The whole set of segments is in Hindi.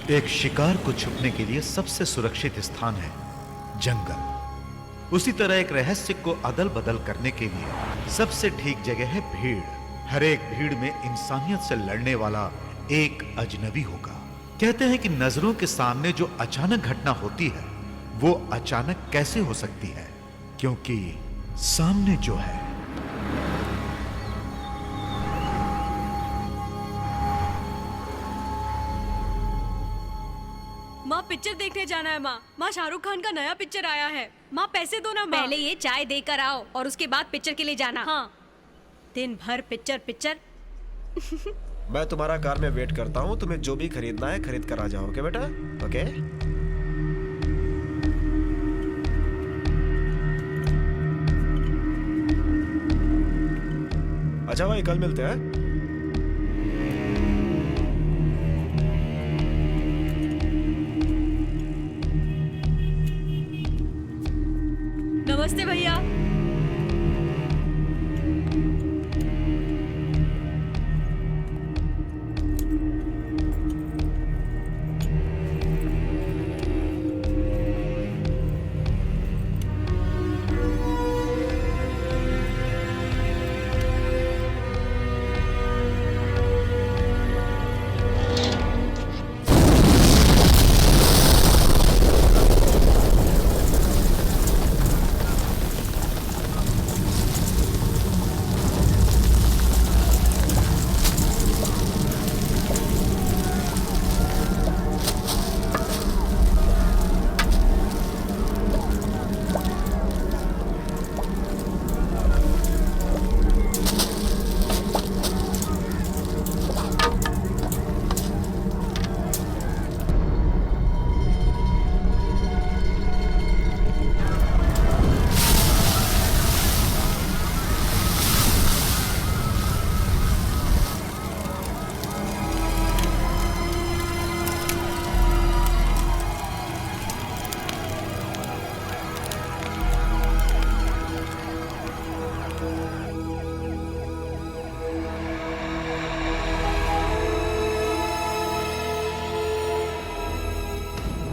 एक शिकार को छुपने के लिए सबसे सुरक्षित स्थान है जंगल। उसी तरह एक रहस्य को अदल बदल करने के लिए सबसे ठीक जगह है भीड़। हर एक भीड़ में इंसानियत से लड़ने वाला एक अजनबी होगा। कहते हैं कि नजरों के सामने जो अचानक घटना होती है वो अचानक कैसे हो सकती है, क्योंकि सामने जो है माँ पिक्चर देखने जाना है। माँ शाहरुख खान का नया पिक्चर आया है। माँ पैसे दो ना माँ। पहले ये चाय देकर आओ और उसके बाद पिक्चर के लिए जाना। हाँ। दिन भर पिक्चर पिक्चर। मैं तुम्हारा कार में वेट करता हूँ। तुम्हें जो भी खरीदना है खरीद कर आ जाओ। ओके बेटा? ओके। अच्छा भाई, कल मिलते हैं। नमस्ते भैया।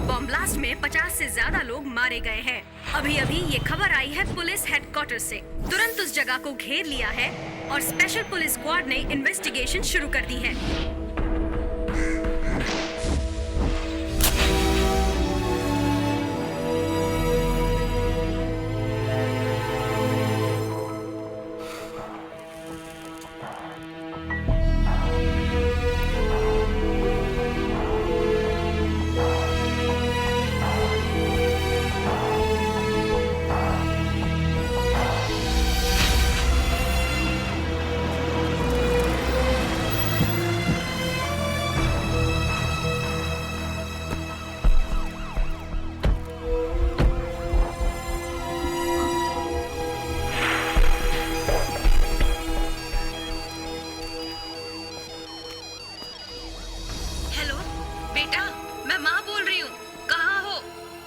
बॉम्ब ब्लास्ट में 50 से ज्यादा लोग मारे गए हैं। अभी अभी ये खबर आई है पुलिस हेडक्वार्टर से। तुरंत उस जगह को घेर लिया है और स्पेशल पुलिस स्क्वाड ने इन्वेस्टिगेशन शुरू कर दी है। हेलो बेटा, मैं माँ बोल रही हूँ। कहाँ हो?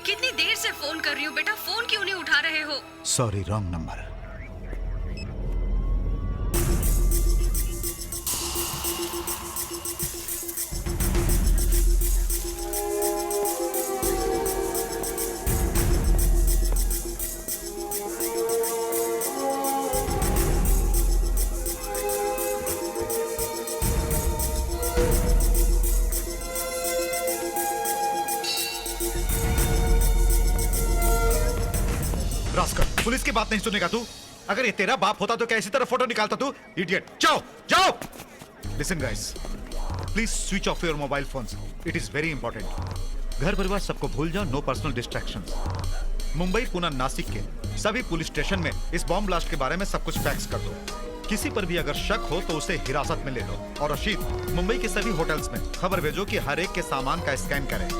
कितनी देर से फोन कर रही हूँ बेटा, फोन क्यों नहीं उठा रहे हो? Sorry, wrong number. Rascal, police की बात नहीं सुनेगा तू? अगर ये तेरा बाप होता तो क्या इसी तरह फोटो निकालता तू? इडियट! जाओ जाओ। Listen guys, please switch off your mobile phones. It is very important. घर परिवार सबको भूल जाओ, no personal distractions. Mumbai, Pune, Nashik के सभी पुलिस स्टेशन में इस बॉम्ब ब्लास्ट के बारे में सब कुछ फैक्स कर दो। किसी पर भी अगर शक हो तो उसे हिरासत में ले लो। और रशीद, मुंबई के सभी होटल्स में खबर भेजो कि हर एक के सामान का स्कैन करें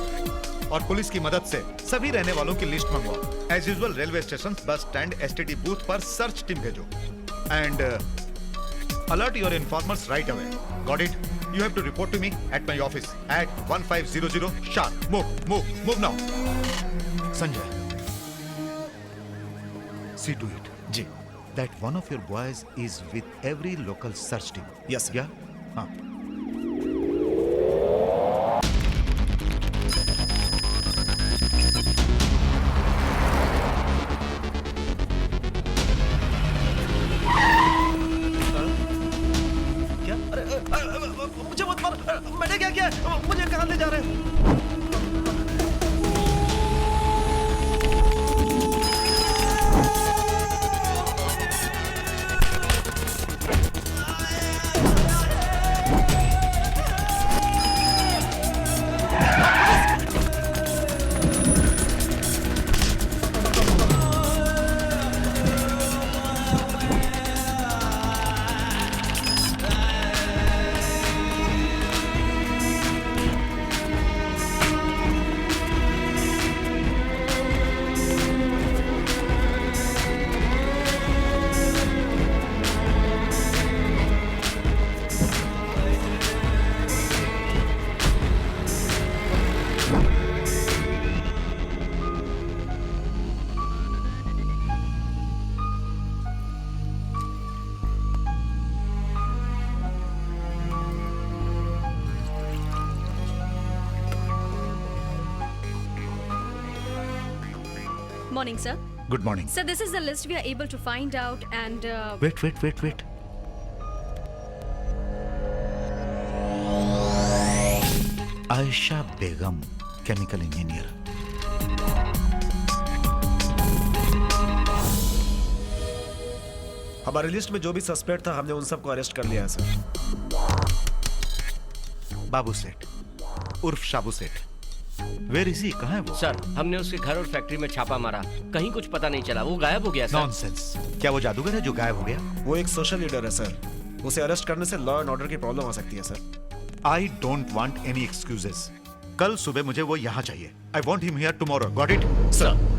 और पुलिस की मदद से सभी रहने वालों की लिस्ट मंगवाओ। As usual railway station, bus stand, STD booth पर सर्च टीम भेजो and alert your informers right away. Got it? You have to report to me at my office at 1500 sharp. Move now. Sanjay, see to it ji. that one of your boys is with every local search team. Yes, sir. Yeah? हाँ. Morning, sir. Good morning. Sir, this is the list we are able to find out and wait. Ayesha Begum, chemical engineer. हमारी लिस्ट में जो भी सस्पेक्ट था हमने उन सबको अरेस्ट कर लिया है सर। बाबू सेठ उर्फ शाबू सेठ, वेयर इज ही? कहाँ है वो? सर, हमने उसके घर और फैक्ट्री में छापा मारा, कहीं कुछ पता नहीं चला, वो गायब हो गया सर। नॉनसेंस। क्या वो जादूगर है जो गायब हो गया? वो एक सोशल लीडर है सर, उसे अरेस्ट करने से लॉ एंड ऑर्डर की प्रॉब्लम आ सकती है sir. I don't want any excuses. कल सुबह मुझे वो यहाँ चाहिए। I want him here tomorrow. Got it? Sir,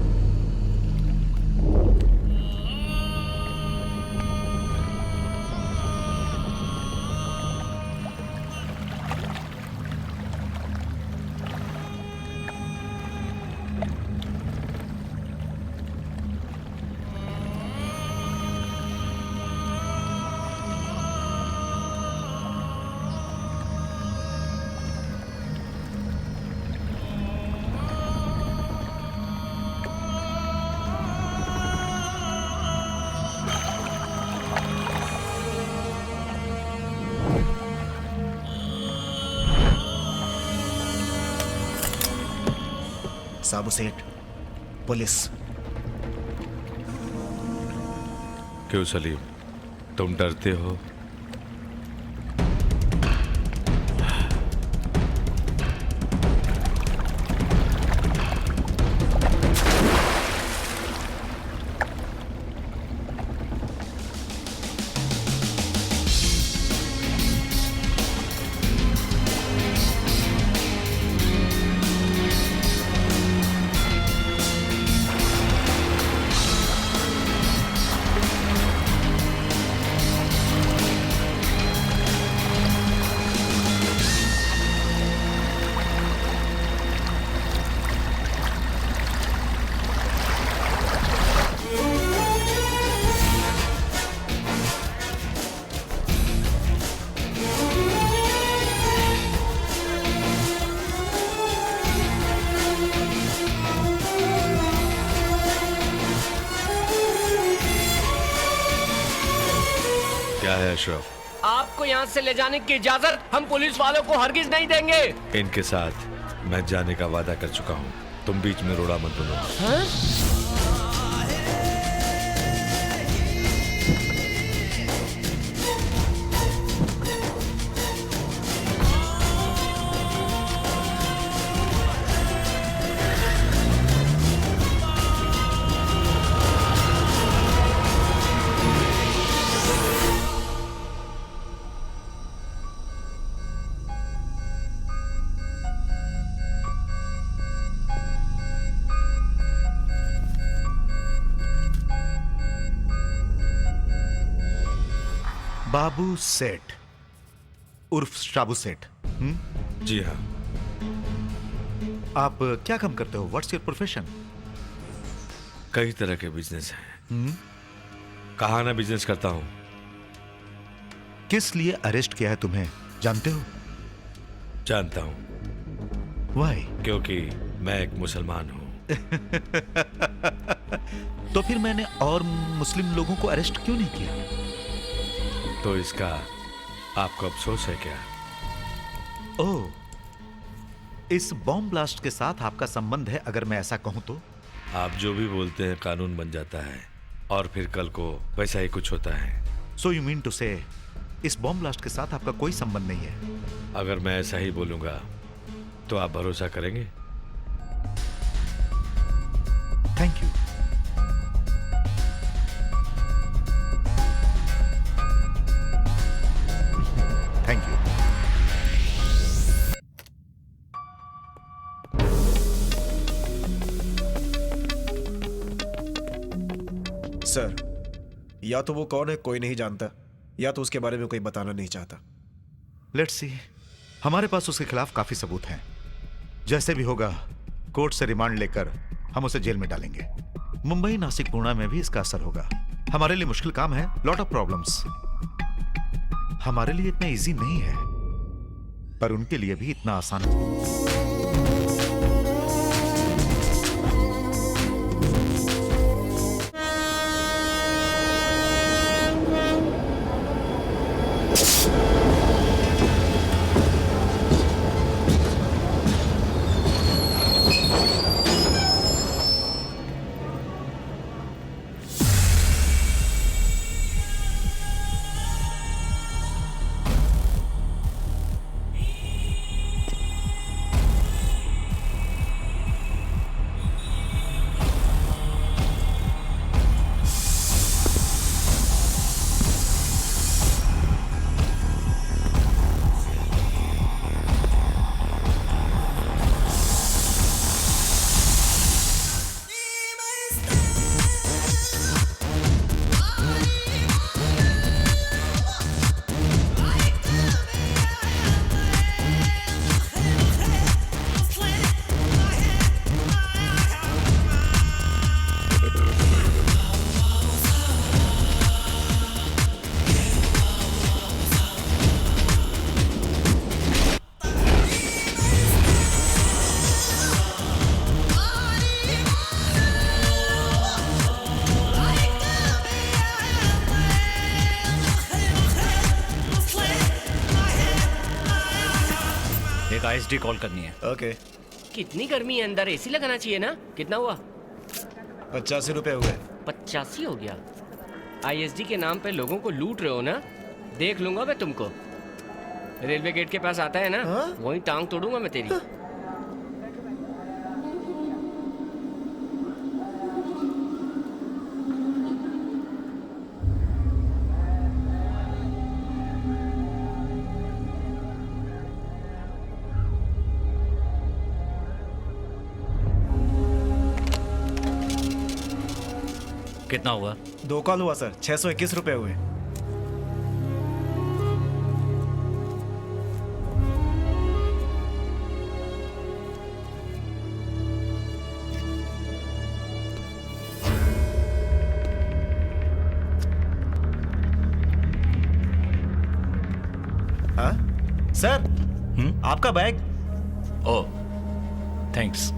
Sabu Seth, police. क्यों सलीम, तुम डरते हो? क्या है अशरफ? आपको यहाँ से ले जाने की इजाजत हम पुलिस वालों को हरगिज नहीं देंगे। इनके साथ मैं जाने का वादा कर चुका हूँ, तुम बीच में रोड़ा मत बनो। हाँ? बाबू सेठ उर्फ शाबू सेठ। जी हाँ। आप क्या काम करते हो? What's your profession? कई तरह के बिजनेस हैं। कहा ना बिजनेस करता हूँ। किस लिए अरेस्ट किया है तुम्हें जानते हो? जानता हूँ। वाई? क्योंकि मैं एक मुसलमान हूँ। तो फिर मैंने और मुस्लिम लोगों को अरेस्ट क्यों नहीं किया? तो इसका आपको अफसोस है क्या? ओह, इस बॉम्ब ब्लास्ट के साथ आपका संबंध है अगर मैं ऐसा कहूं तो? आप जो भी बोलते हैं कानून बन जाता है और फिर कल को वैसा ही कुछ होता है। सो यू मीन टू से इस बॉम्ब ब्लास्ट के साथ आपका कोई संबंध नहीं है? अगर मैं ऐसा ही बोलूंगा तो आप भरोसा करेंगे? Thank you. Thank you. Sir, या तो वो कौन है कोई नहीं जानता, या तो उसके बारे में कोई बताना नहीं चाहता। Let's see. हमारे पास उसके खिलाफ काफी सबूत हैं। जैसे भी होगा कोर्ट से रिमांड लेकर हम उसे जेल में डालेंगे। मुंबई, नासिक, पुणे में भी इसका असर होगा। हमारे लिए मुश्किल काम है, लॉट ऑफ प्रॉब्लम्स। हमारे लिए इतना इजी नहीं है, पर उनके लिए भी इतना आसान नहीं। आईएसडी कॉल करनी है। ओके। कितनी गर्मी है अंदर, एसी लगाना चाहिए ना। कितना हुआ? 85 रुपए हुए। 85 हो गया। आईएसडी के नाम पे लोगों को लूट रहे हो ना। देख लूंगा मैं तुमको। रेलवे गेट के पास आता है ना, हाँ? वहीं टांग तोड़ूंगा मैं तेरी। कितना हुआ? 2 कॉल हुआ सर, 621 रुपए हुए। हाँ सर, आपका bag. Oh, thanks.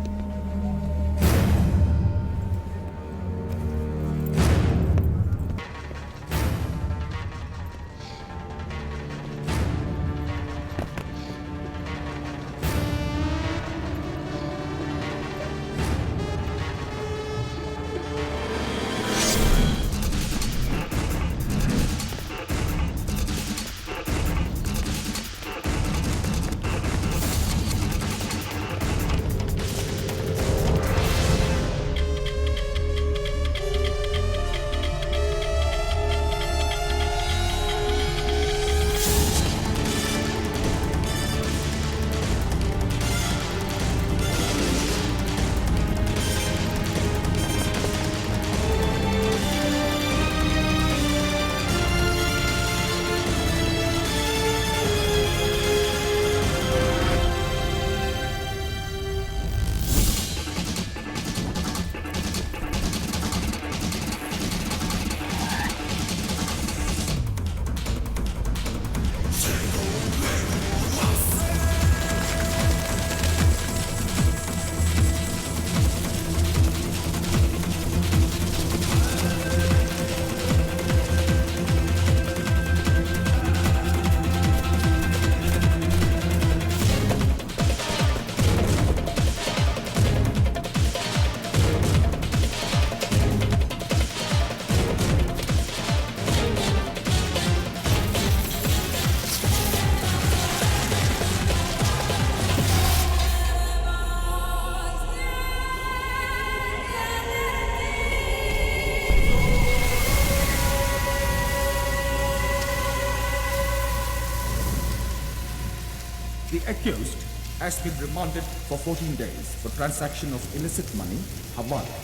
The accused has been remanded for 14 days for transaction of illicit money, hawala,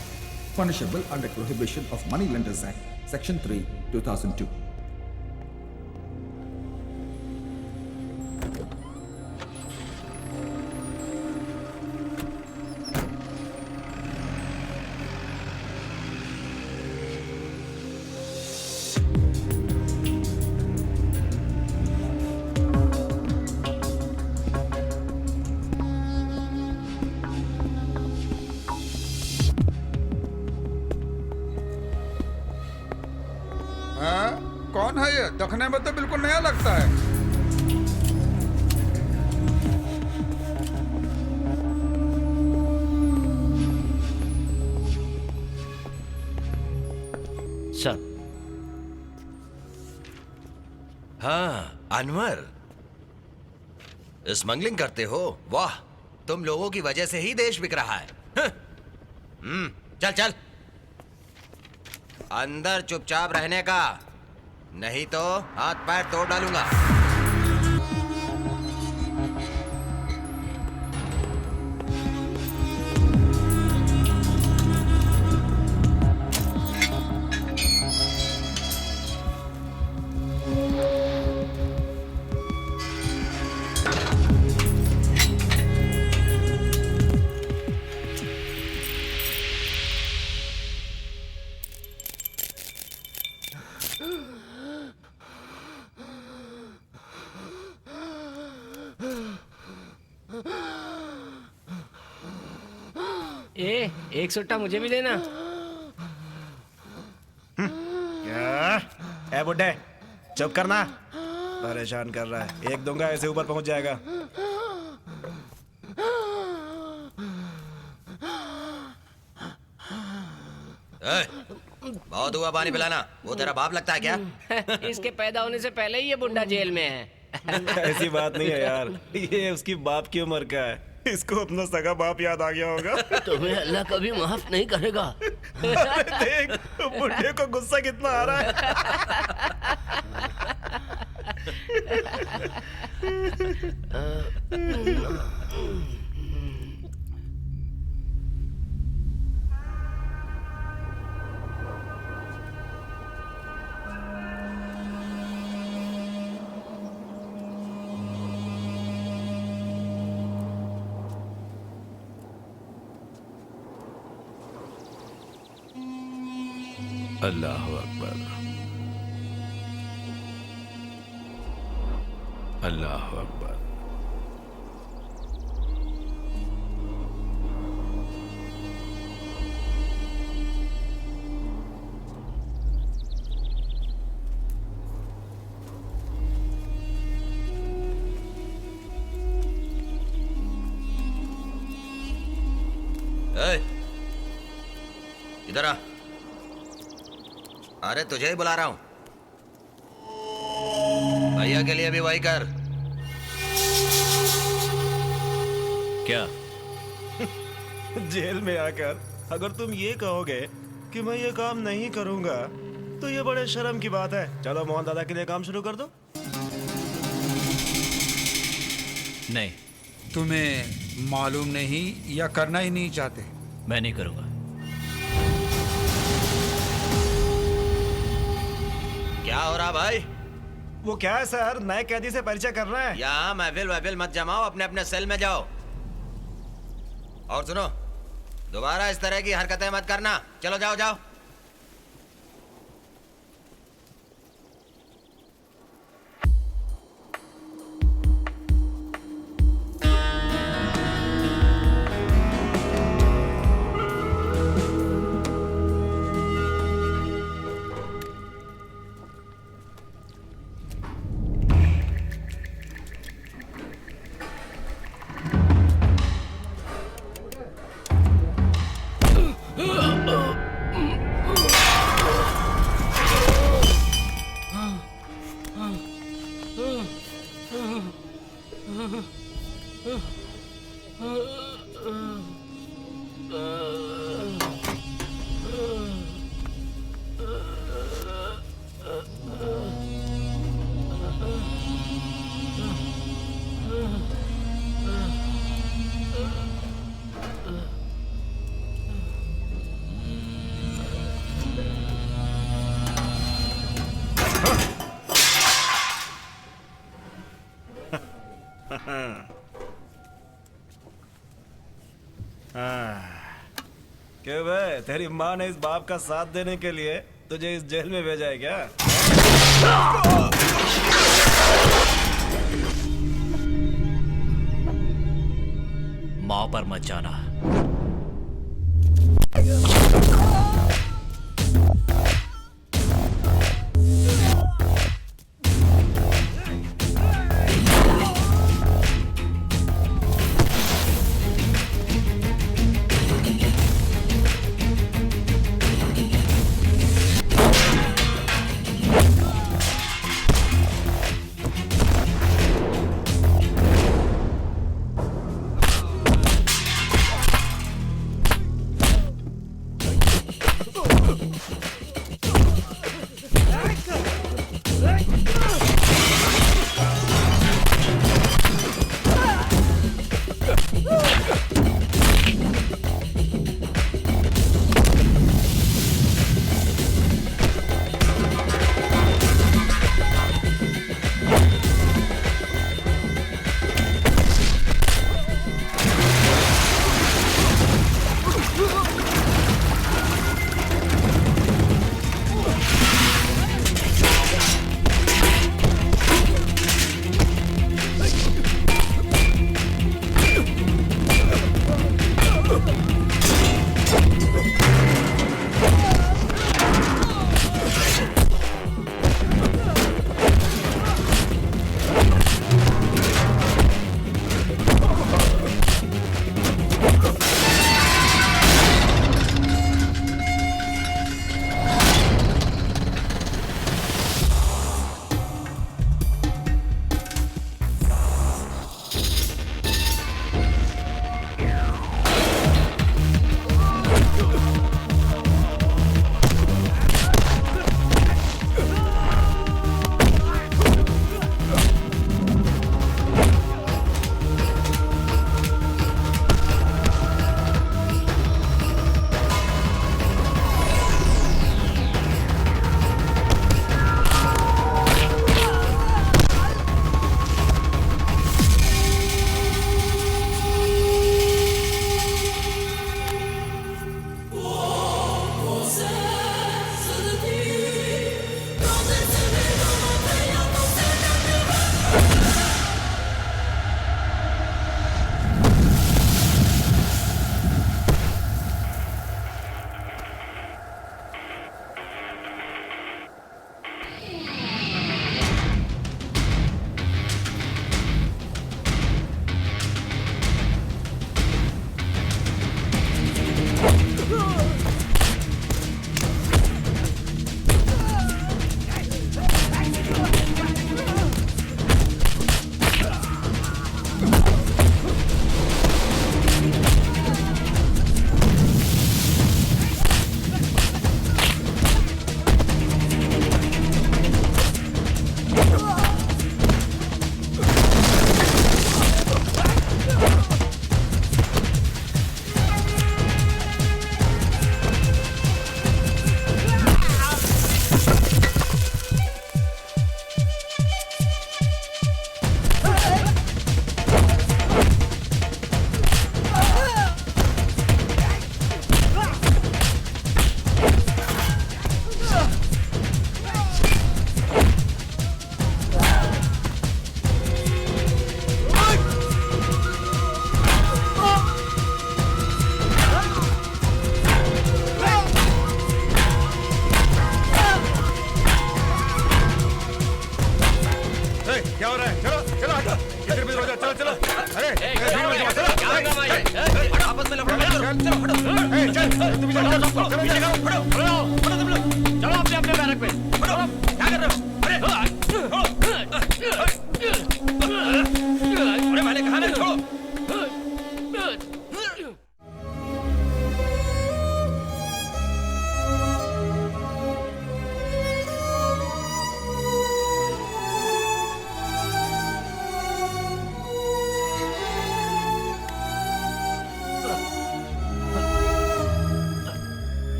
punishable under Prohibition of Moneylenders Act, Section 3, 2002. कौन है ये? देखने में तो बिल्कुल नया लगता है। सर। हाँ अनवर, स्मगलिंग करते हो? वाह, तुम लोगों की वजह से ही देश बिक रहा है। चल चल अंदर चुपचाप रहने का, नहीं तो हाथ पैर तोड़ डालूंगा। एक सुट्टा मुझे भी देना। क्या? ए बुड्ढे, चुप करना। परेशान कर रहा है। एक दूंगा ऐसे ऊपर पहुंच जाएगा। बहुत हुआ पानी पिलाना। वो तेरा बाप लगता है क्या? इसके पैदा होने से पहले ही ये बुड्ढा जेल में है। ऐसी बात नहीं है यार, ये उसकी बाप की उम्र का है। इसको अपना सगा बाप याद आ गया होगा। तुम्हें अल्लाह कभी माफ नहीं करेगा। देख बुढ़े को गुस्सा कितना आ रहा है। अल्लाह अकबर, अल्लाह अकबर। इधर आ। अरे तुझे ही बुला रहा हूं। भैया के लिए भी वही कर। क्या? जेल में आकर अगर तुम ये कहोगे कि मैं ये काम नहीं करूंगा तो ये बड़े शर्म की बात है। चलो मोहन दादा के लिए काम शुरू कर दो। नहीं, तुम्हें मालूम नहीं या करना ही नहीं चाहते? मैं नहीं करूंगा। क्या हो रहा भाई? वो क्या है सर, नए कैदी से परिचय कर रहे हैं। यहाँ महफिल मत जमाओ, अपने अपने सेल में जाओ। और सुनो, दोबारा इस तरह की हरकतें मत करना। चलो जाओ जाओ। क्यों बे, तेरी माँ ने इस बाप का साथ देने के लिए तुझे इस जेल में भेजा है क्या? माँ पर मत जाना।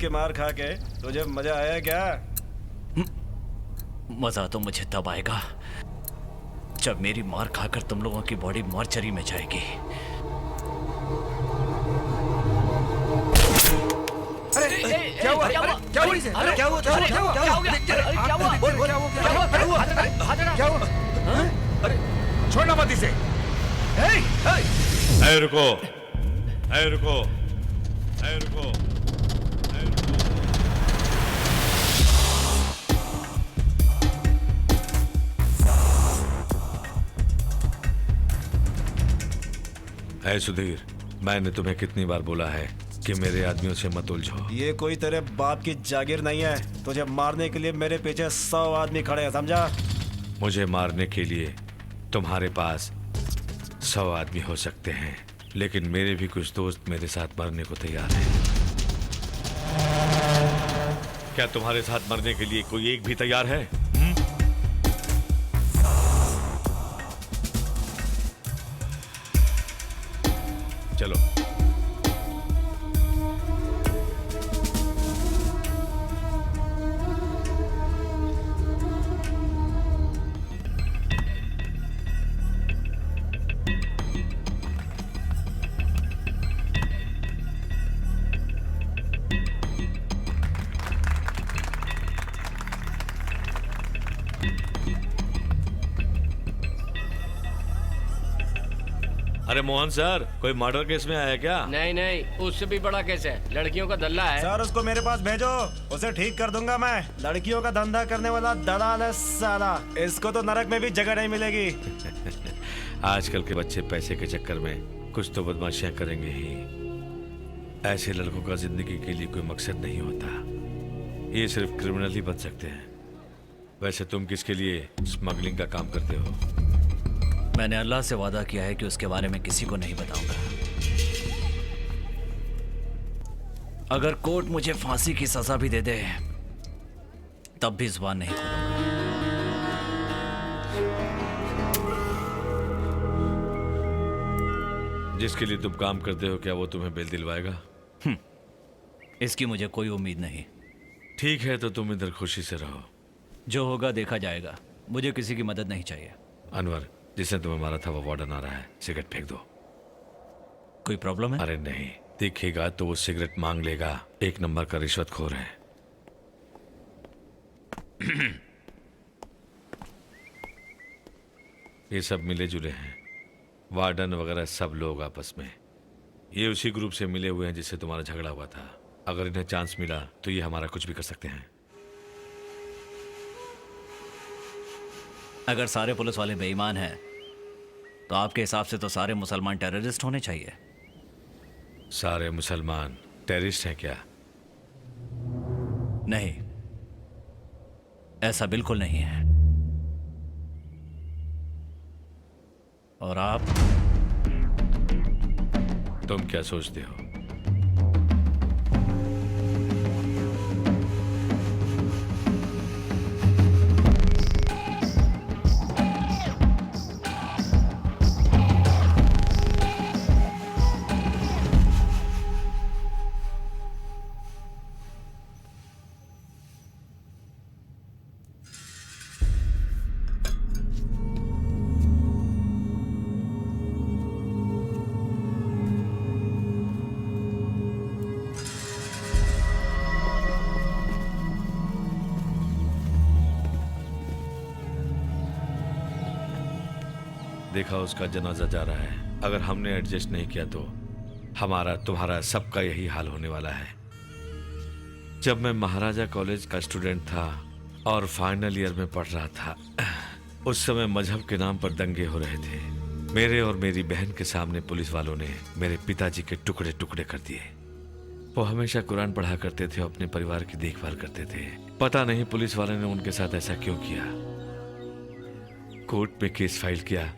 की मार खा के तुझे मजा आया क्या? मजा तो मुझे तब आएगा जब मेरी मार खाकर तुम लोगों की बॉडी मॉर्चरी में जाएगी। क्या हुआ? क्या हुआ इसे? क्या हुआ? क्या हुआ? अरे छोड़ना मत इसे। ऐ रुको, ऐ रुको, ऐ रुको, ऐ रुको। ऐ सुधीर, मैंने तुम्हें कितनी बार बोला है कि मेरे आदमियों से मत उलझो। ये कोई तेरे बाप की जागीर नहीं है। तुझे मारने के लिए मेरे पीछे 100 आदमी खड़े हैं, समझा? मुझे मारने के लिए तुम्हारे पास 100 आदमी हो सकते हैं, लेकिन मेरे भी कुछ दोस्त मेरे साथ मरने को तैयार हैं। क्या तुम्हारे साथ मरने के लिए कोई एक भी तैयार है? चलो। अरे मोहन सर, कोई मर्डर केस में आया क्या? नहीं नहीं, उससे भी बड़ा केस है, लड़कियों का दल्ला है। सर उसको मेरे पास भेजो, उसे ठीक कर दूंगा मैं। लड़कियों का धंधा करने वाला दलाल है साला, इसको तो नरक में भी जगह नहीं मिलेगी। आजकल के बच्चे पैसे के चक्कर में कुछ तो बदमाशियां करेंगे ही। ऐसे लड़कों का जिंदगी के लिए कोई मकसद नहीं होता, ये सिर्फ क्रिमिनल ही बन सकते हैं। वैसे तुम किसके लिए स्मगलिंग का काम करते हो? मैंने अल्लाह से वादा किया है कि उसके बारे में किसी को नहीं बताऊंगा। अगर कोर्ट मुझे फांसी की सजा भी दे दे तब भी जुबान नहीं खोलूंगा। जिसके लिए तुम काम करते हो, क्या वो तुम्हें बेल दिलवाएगा? इसकी मुझे कोई उम्मीद नहीं। ठीक है, तो तुम इधर खुशी से रहो। जो होगा देखा जाएगा, मुझे किसी की मदद नहीं चाहिए। अनवर, जिसने तुम्हें मारा था वो वार्डन आ रहा है, सिगरेट फेंक दो। कोई प्रॉब्लम है? अरे नहीं, दिखेगा तो वो सिगरेट मांग लेगा। एक नंबर का रिश्वतखोर है। ये सब मिले जुले हैं, वार्डन वगैरह सब लोग आपस में। ये उसी ग्रुप से मिले हुए हैं जिससे तुम्हारा झगड़ा हुआ था। अगर इन्हें चांस मिला तो ये हमारा कुछ भी कर सकते हैं। अगर सारे पुलिस वाले बेईमान हैं तो आपके हिसाब से तो सारे मुसलमान टेररिस्ट होने चाहिए। सारे मुसलमान टेररिस्ट हैं क्या? नहीं, ऐसा बिल्कुल नहीं है। और आप? तुम क्या सोचते हो? देखा, उसका जनाजा जा रहा है। अगर हमने एडजस्ट नहीं किया तो हमारा तुम्हारा सबका यही हाल होने वाला है। जब मैं महाराजा कॉलेज का स्टूडेंट था और फाइनल ईयर में पढ़ रहा था, उस समय मजहब के नाम पर दंगे हो रहे थे। मेरे और मेरी बहन के सामने पुलिस वालों ने मेरे पिताजी के टुकड़े टुकड़े कर दिए। वो हमेशा कुरान पढ़ा करते थे, अपने परिवार की देखभाल करते थे। पता नहीं पुलिस वाले ने उनके साथ ऐसा क्यों किया। कोर्ट में केस फाइल किया,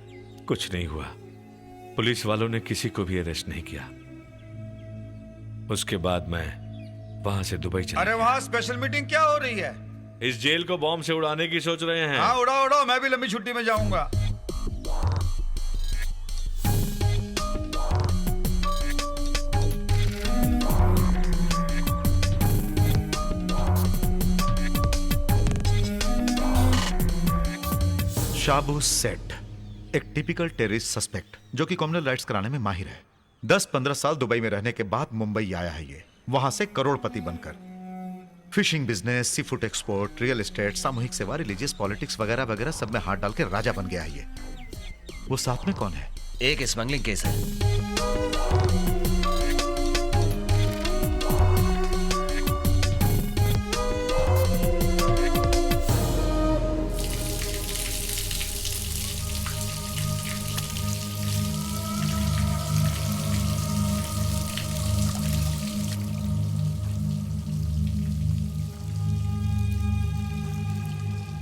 कुछ नहीं हुआ। पुलिस वालों ने किसी को भी अरेस्ट नहीं किया। उसके बाद मैं वहां से दुबई चला। अरे वहाँ स्पेशल मीटिंग क्या हो रही है? इस जेल को बॉम्ब से उड़ाने की सोच रहे हैं। हाँ उड़ाओ उड़ाओ, मैं भी लंबी छुट्टी में जाऊंगा। शाबू सेठ, एक टिपिकल टेररिस्ट सस्पेक्ट जो कि कम्युनल राइट्स कराने में माहिर है। 10-15 साल दुबई में रहने के बाद मुंबई आया है ये, वहां से करोड़पति बनकर। Fishing business, sea food export, real estate, सामूहिक सेवा, रिलीजियस पॉलिटिक्स वगैरह वगैरह सब में हाथ डाल के राजा बन गया है ये। वो साथ में कौन है? एक स्मगलिंग केस है।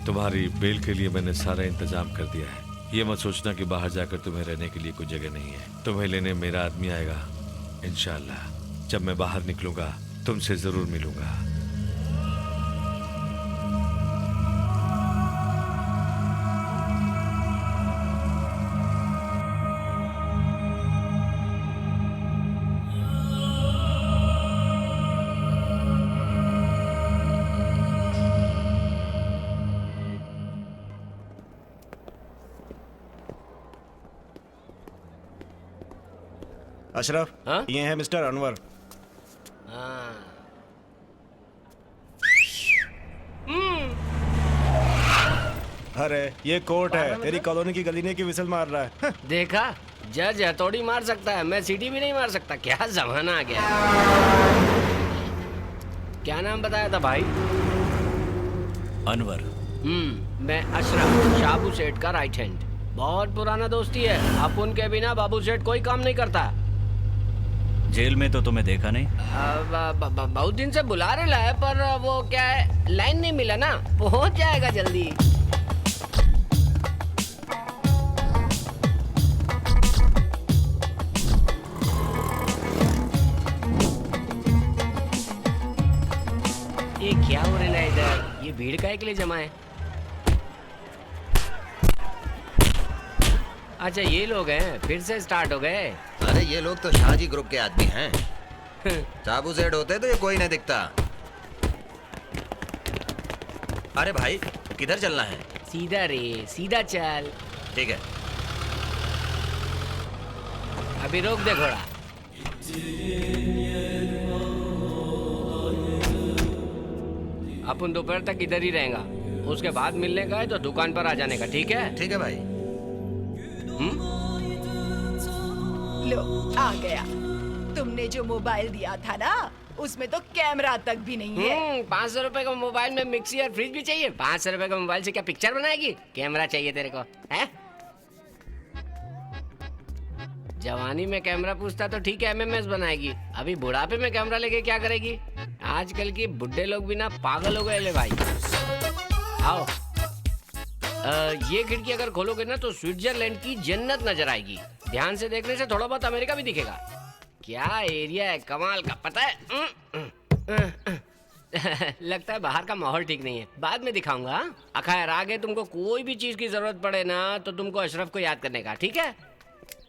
तुम्हारी बेल के लिए मैंने सारा इंतजाम कर दिया है। ये मत सोचना कि बाहर जाकर तुम्हें रहने के लिए कोई जगह नहीं है। तुम्हें लेने मेरा आदमी आएगा इंशाल्लाह। जब मैं बाहर निकलूंगा तुमसे जरूर मिलूंगा। अशरफ, हाँ? ये है मिस्टर अनवर। अरे ये कोर्ट है, तेरी कॉलोनी की गली ने की विसल मार रहा है। देखा, जज हथौड़ी मार सकता है, मैं सीटी भी नहीं मार सकता। क्या जमाना आ गया। क्या नाम बताया था भाई? अनवर। मैं अशरफ, शाबू सेठ का राइट हैंड। बहुत पुराना दोस्ती है। अपन के बिना बाबू सेठ कोई काम नहीं करता। जेल में तो तुम्हें देखा नहीं। बहुत दिन से बुला रहा है, पर वो क्या है, लाइन नहीं मिला ना। पहुंच जाएगा जल्दी। ये क्या हो रहा है इधर? ये भीड़ काहे के लिए जमा है? अच्छा, ये लोग हैं, फिर से स्टार्ट हो गए। अरे ये लोग तो शाहजी ग्रुप के आदमी हैं। साबू सेठ होते तो ये कोई नहीं दिखता। अरे भाई, किधर चलना है? सीधा रे, सीधा चल। ठीक है। अभी रोक दे घोड़ा। अपन दोपहर तक इधर ही रहेगा। उसके बाद मिलने का है तो दुकान पर आ जाने का। ठीक है? ठीक है भाई। लो, आ गया। तुमने जो मोबाइल दिया था ना, उसमें तो कैमरा तक भी नहीं है। 500 रुपए का मोबाइल में मिक्सी और फ्रिज भी चाहिए? 500 रुपए का मोबाइल से क्या पिक्चर बनाएगी? कैमरा चाहिए तेरे को, है? जवानी में कैमरा पूछता तो ठीक है, एमएमएस बनाएगी। अभी बुढ़ापे में कैमरा लेके क्या करेगी? आजकल की बुढ़े लोग भी ना पागल हो गए ले भाई। आओ। ये खिड़की अगर खोलोगे ना तो स्विट्जरलैंड की जन्नत नजर आएगी। ध्यान से देखने से थोड़ा बहुत अमेरिका भी दिखेगा। क्या एरिया है, कमाल का। पता है लगता है बाहर का माहौल ठीक नहीं है। बाद में दिखाऊंगा। खैर, आगे तुमको कोई भी चीज की जरूरत पड़े ना तो तुमको अशरफ को याद करने का, ठीक है?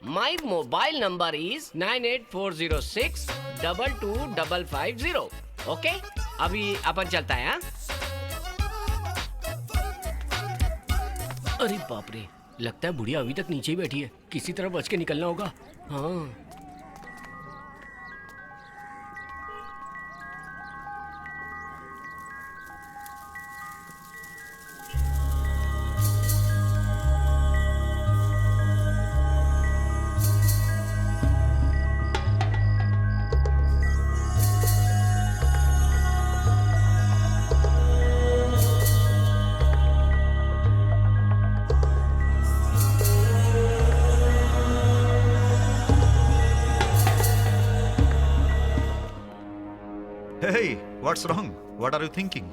My mobile number is 9840622550। Okay, अभी अपन चलता है। हाँ? अरे बाप रे, लगता है बुढ़िया अभी तक नीचे ही बैठी है। किसी तरह बच के निकलना होगा। हाँ। Hey, what's wrong? What are you thinking?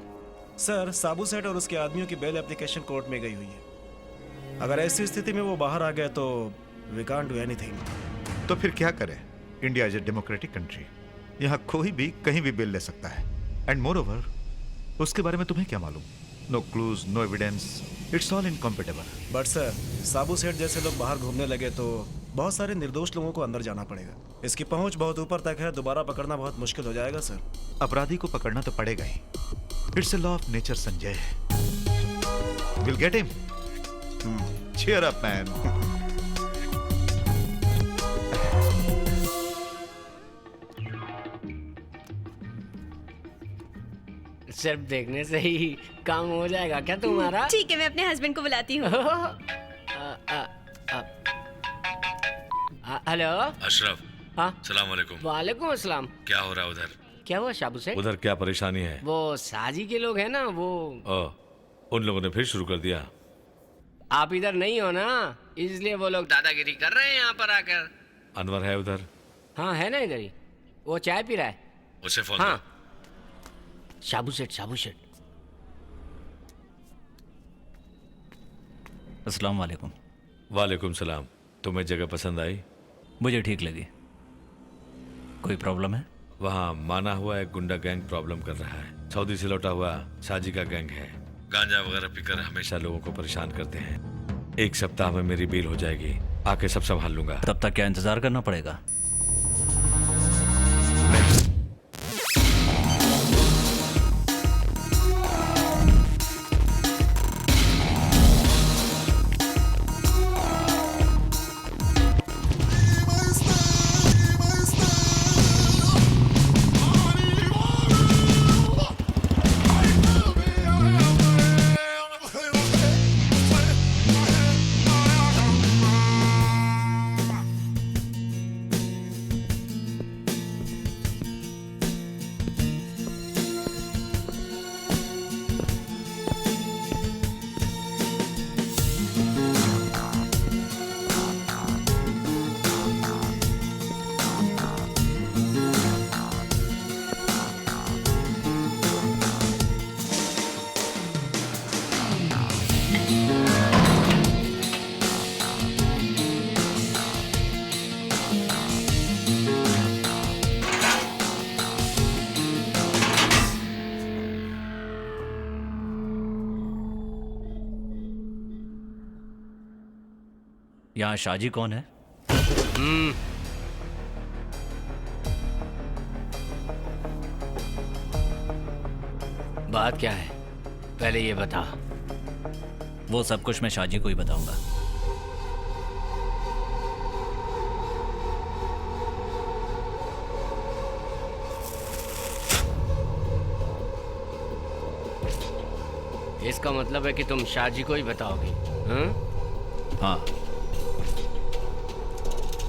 Sir, Sabu Seth और उसके आदमियों की बेल एप्लीकेशन कोर्ट में गई हुई है। अगर ऐसी स्थिति में वो बाहर आ गए तो वी कांट डू एनीथिंग। तो फिर क्या करें? India is a democratic country. यहाँ कोई भी कहीं भी बेल ले सकता है। एंड मोर ओवर, उसके बारे में तुम्हें क्या मालूम? No clues, no evidence, it's all incompatible. But sir, Sabu Seth जैसे लोग बाहर घूमने लगे तो बहुत सारे निर्दोष लोगों को अंदर जाना पड़ेगा। इसकी पहुंच बहुत ऊपर तक है, दोबारा पकड़ना बहुत मुश्किल हो जाएगा सर। अपराधी को पकड़ना तो पड़ेगा ही। It's a law of nature Sanjay. Will get him. Cheer up, man. सिर्फ देखने से ही काम हो जाएगा क्या तुम्हारा? ठीक है, मैं अपने हस्बैंड को बुलाती हूँ। हेलो अशरफ, हाँ सलाम वालेकुम। वालेकुम अस्सलाम। क्या हो रहा है उधर? क्या हुआ शाबू से? उधर क्या परेशानी है? वो साजी के लोग हैं ना, वो उन लोगों ने फिर शुरू कर दिया। आप इधर नहीं हो ना, इसलिए वो लोग दादागिरी कर रहे हैं यहाँ पर आकर। अनवर है उधर? हाँ है ना इधर ही, वो चाय पी रहा है। उसे फोन हाँ शाबू सेठ, शाबू सेठ। अस्सलाम वालेकुम। वालेकुम सलाम। तुम्हें जगह पसंद आई? मुझे ठीक लगी। कोई प्रॉब्लम है? वहाँ माना हुआ एक गुंडा गैंग प्रॉब्लम कर रहा है। सऊदी से लौटा हुआ साजी का गैंग है। गांजा वगैरह पीकर हमेशा लोगों को परेशान करते हैं। 1 सप्ताह में मेरी बेल हो जाएगी, आके सब संभाल लूंगा। तब तक क्या इंतजार करना पड़ेगा? यहाँ शाजी कौन है? बात क्या है पहले ये बता। वो सब कुछ मैं शाजी को ही बताऊंगा। इसका मतलब है कि तुम शाजी को ही बताओगे? हाँ।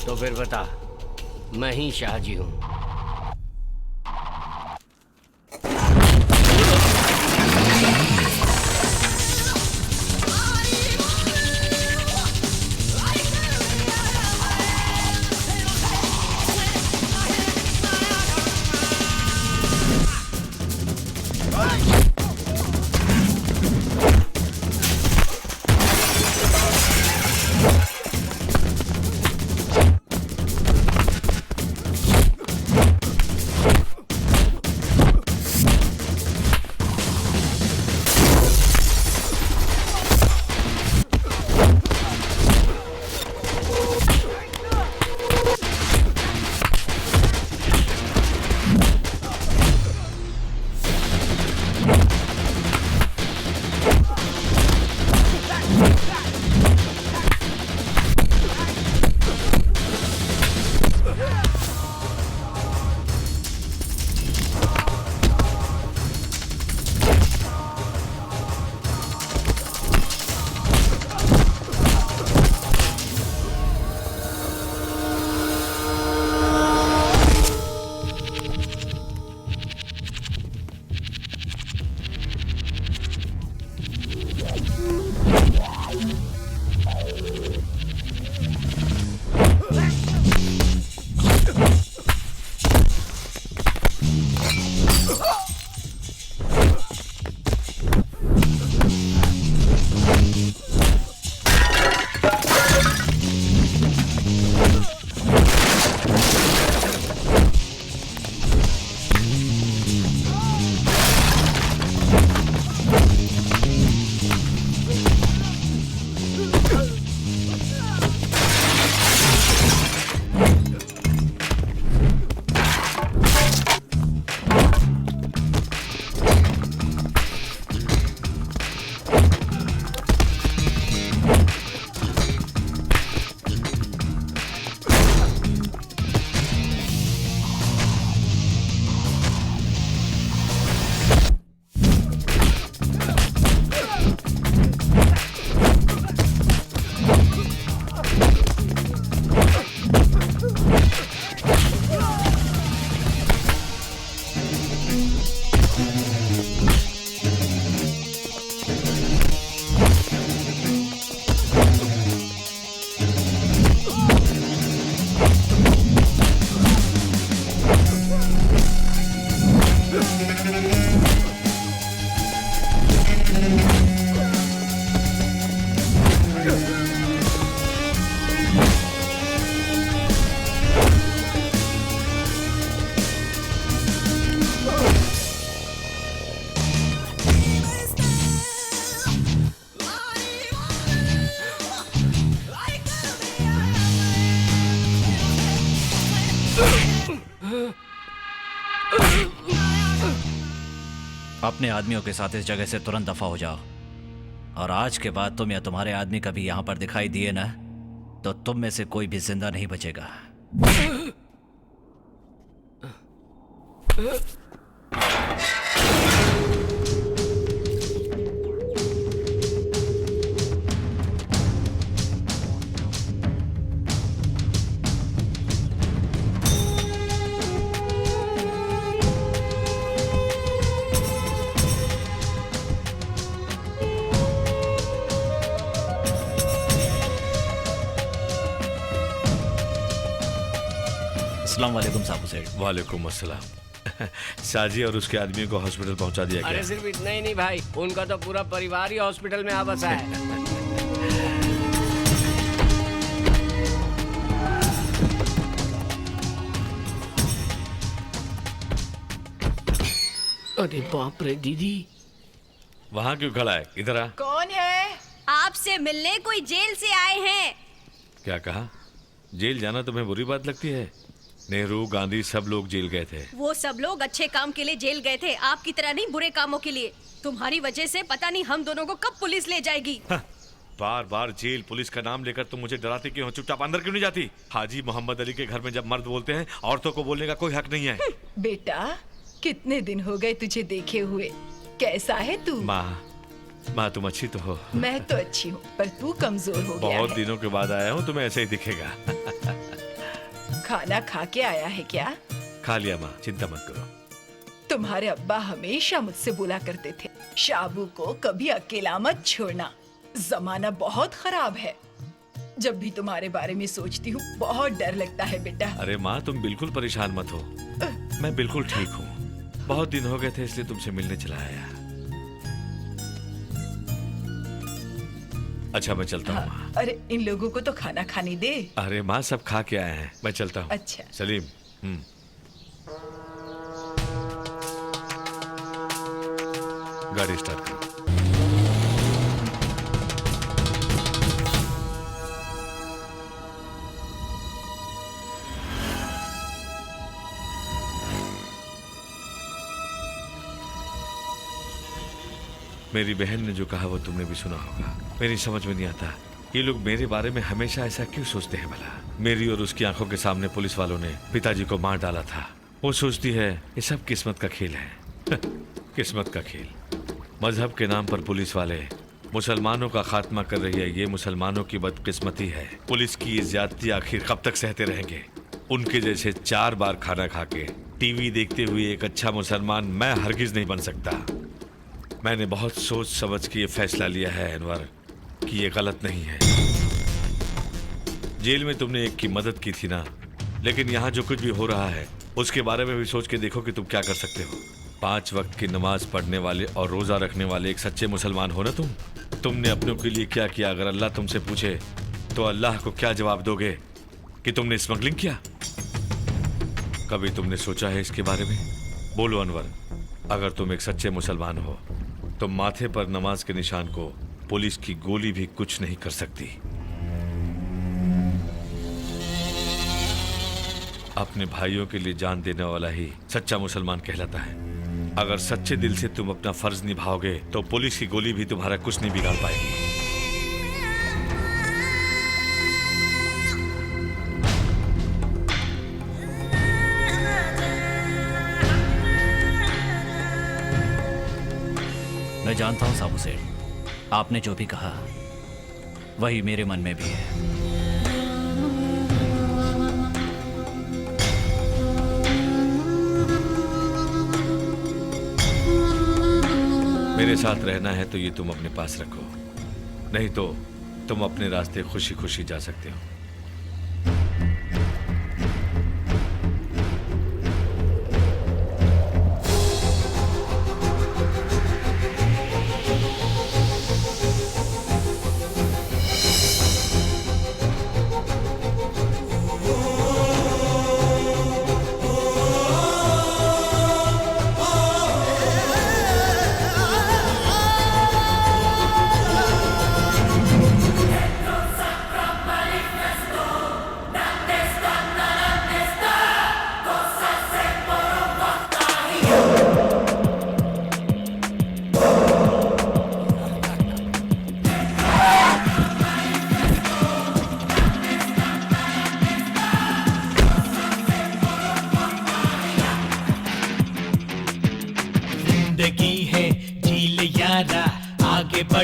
तो फिर बता, मैं ही शाहजी हूँ। अपने आदमियों के साथ इस जगह से तुरंत दफा हो जाओ। और आज के बाद तुम या तुम्हारे आदमी कभी यहां पर दिखाई दिए ना, तो तुम में से कोई भी जिंदा नहीं बचेगा। अस्सलाम वालेकुम साबू सेठ। वालेकुम अस्सलाम। साजी और उसके आदमियों को हॉस्पिटल पहुंचा दिया अरे गया। सिर्फ इतना ही नहीं भाई, उनका तो पूरा परिवार ही हॉस्पिटल में आ बसा है। अरे बाप रे दीदी, वहाँ क्यों खड़ा है? इधर आ। कौन है? आपसे मिलने कोई जेल से आए हैं। क्या कहा? जेल जाना तुम्हें बुरी बात लगती है? नेहरू, गांधी सब लोग जेल गए थे। वो सब लोग अच्छे काम के लिए जेल गए थे, आपकी तरह नहीं बुरे कामों के लिए। तुम्हारी वजह से पता नहीं हम दोनों को कब पुलिस ले जाएगी। बार बार जेल पुलिस का नाम लेकर तुम मुझे डराती क्यों हो? चुपचाप अंदर क्यों नहीं जाती? हाजी मोहम्मद अली के घर में जब मर्द बोलते हैं, औरतों को बोलने का कोई हक नहीं है। बेटा, कितने दिन हो गए तुझे देखे हुए। कैसा है तू? माँ तुम अच्छी तो हो। मैं तो अच्छी हूँ, पर तू कमजोर हो गया बहुत है। दिनों के बाद आया हूँ, तुम्हें ऐसे ही दिखेगा। खाना खा के आया है क्या? खा लिया माँ, चिंता मत करो। तुम्हारे अब्बा हमेशा मुझसे बोला करते थे, शाबू को कभी अकेला मत छोड़ना, जमाना बहुत खराब है। जब भी तुम्हारे बारे में सोचती हूँ बहुत डर लगता है बेटा। अरे माँ तुम बिल्कुल परेशान मत हो, मैं बिल्कुल ठीक हूँ। बहुत दिन हो गए थे इसलिए तुमसे मिलने चला आया। अच्छा मैं चलता हूँ माँ। अरे इन लोगों को तो खाना खाने दे। अरे माँ सब खा के आए हैं, मैं चलता हूँ। अच्छा। सलीम। गाड़ी स्टार्ट करो। मेरी बहन ने जो कहा वो तुमने भी सुना होगा। मेरी समझ में नहीं आता ये लोग मेरे बारे में हमेशा ऐसा क्यों सोचते हैं भला। मेरी और उसकी आंखों के सामने पुलिस वालों ने पिताजी को मार डाला था। वो सोचती है ये सब किस्मत का खेल है। किस्मत का खेल। मजहब के नाम पर पुलिस वाले मुसलमानों का खात्मा कर रही है, ये मुसलमानों की बदकिस्मती है। पुलिस की ज्यादती आखिर कब तक सहते रहेंगे? उनके जैसे 4 बार खाना खा के टीवी देखते हुए एक अच्छा मुसलमान मैं हरगिज नहीं बन सकता। मैंने बहुत सोच समझ के ये फैसला लिया है अनवर कि ये गलत नहीं है। जेल में तुमने एक की मदद की थी ना, लेकिन यहाँ जो कुछ भी हो रहा है उसके बारे में भी सोच के देखो कि तुम क्या कर सकते हो। 5 वक्त की नमाज पढ़ने वाले और रोजा रखने वाले एक सच्चे मुसलमान हो ना तुम। तुमने अपनों के लिए क्या किया? अगर अल्लाह तुमसे पूछे तो अल्लाह को क्या जवाब दोगे? कि तुमने स्मगलिंग किया? कभी तुमने सोचा है इसके बारे में? बोलो अनवर, अगर तुम एक सच्चे मुसलमान हो तो माथे पर नमाज के निशान को पुलिस की गोली भी कुछ नहीं कर सकती। अपने भाइयों के लिए जान देने वाला ही सच्चा मुसलमान कहलाता है। अगर सच्चे दिल से तुम अपना फर्ज निभाओगे तो पुलिस की गोली भी तुम्हारा कुछ नहीं बिगाड़ पाएगी। मैं जानता हूं साबू सेठ, आपने जो भी कहा वही मेरे मन में भी है। मेरे साथ रहना है तो ये तुम अपने पास रखो, नहीं तो तुम अपने रास्ते खुशी खुशी जा सकते हो।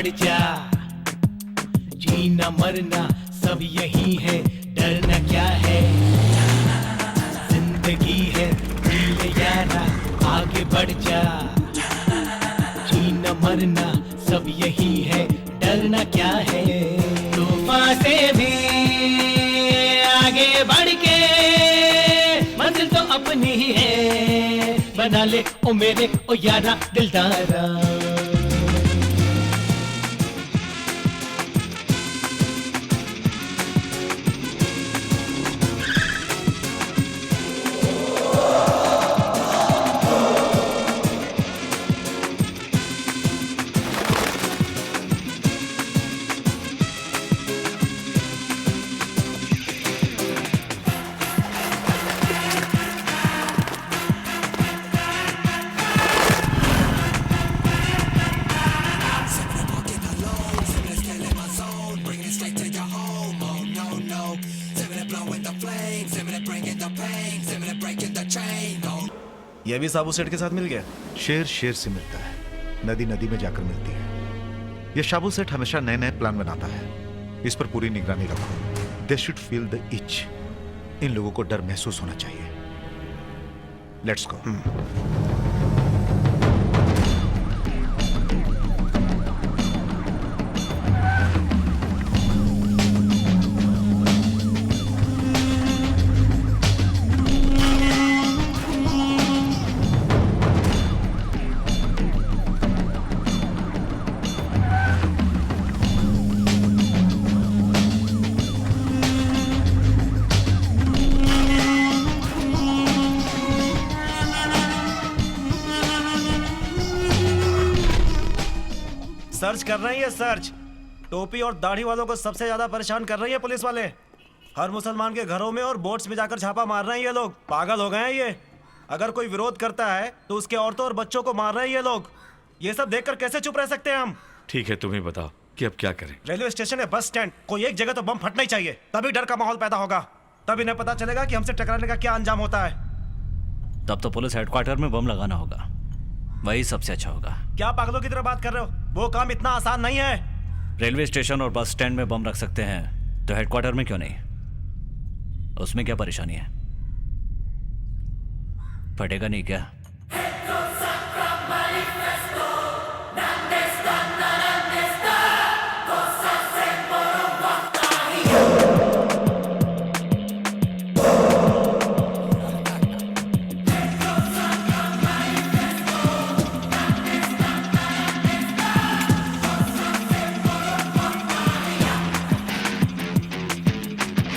बढ़ जा, जीना मरना सब यही है, डरना क्या है, जिंदगी है जी ले यारा, आगे बढ़ जा, जीना मरना सब यही है, डरना क्या है, तूफान से भी आगे बढ़ के मंजिल तो अपनी ही है, बना ले ओ मेरे ओ यारा दिलदारा। ये भी साबू सेठ के साथ मिल गया? शेर शेर से मिलता है, नदी नदी में जाकर मिलती है। ये शाबू सेठ हमेशा नए नए प्लान बनाता है, इस पर पूरी निगरानी रखो। They should feel the itch. इन लोगों को डर महसूस होना चाहिए। Let's go. सर्च कर रही है, सर्च। टोपी और दाढ़ी वालों को सबसे ज्यादा परेशान कर रही है पुलिस वाले। हर मुसलमान के घरों में और बोट्स में जाकर छापा मार रहे हैं ये लोग। पागल हो गए हैं ये। अगर कोई विरोध करता है तो उसके औरतों और बच्चों को मार रहे हैं ये लोग। ये सब देखकर कैसे चुप रह सकते हैं हम? ठीक है, तुम ही बताओ कि अब क्या करें। रेलवे स्टेशन है, बस स्टैंड, कोई एक जगह तो बम फटना ही चाहिए, तभी डर का माहौल पैदा होगा। तब इन्हें पता चलेगा कि हमसे टकराने का क्या अंजाम होता है। तब तो पुलिस हेडक्वार्टर में बम लगाना होगा, वही सबसे अच्छा होगा। क्या पागलों की तरह बात कर रहे हो? वो काम इतना आसान नहीं है। रेलवे स्टेशन और बस स्टैंड में बम रख सकते हैं तो हेडक्वार्टर में क्यों नहीं? उसमें क्या परेशानी है? फटेगा नहीं क्या?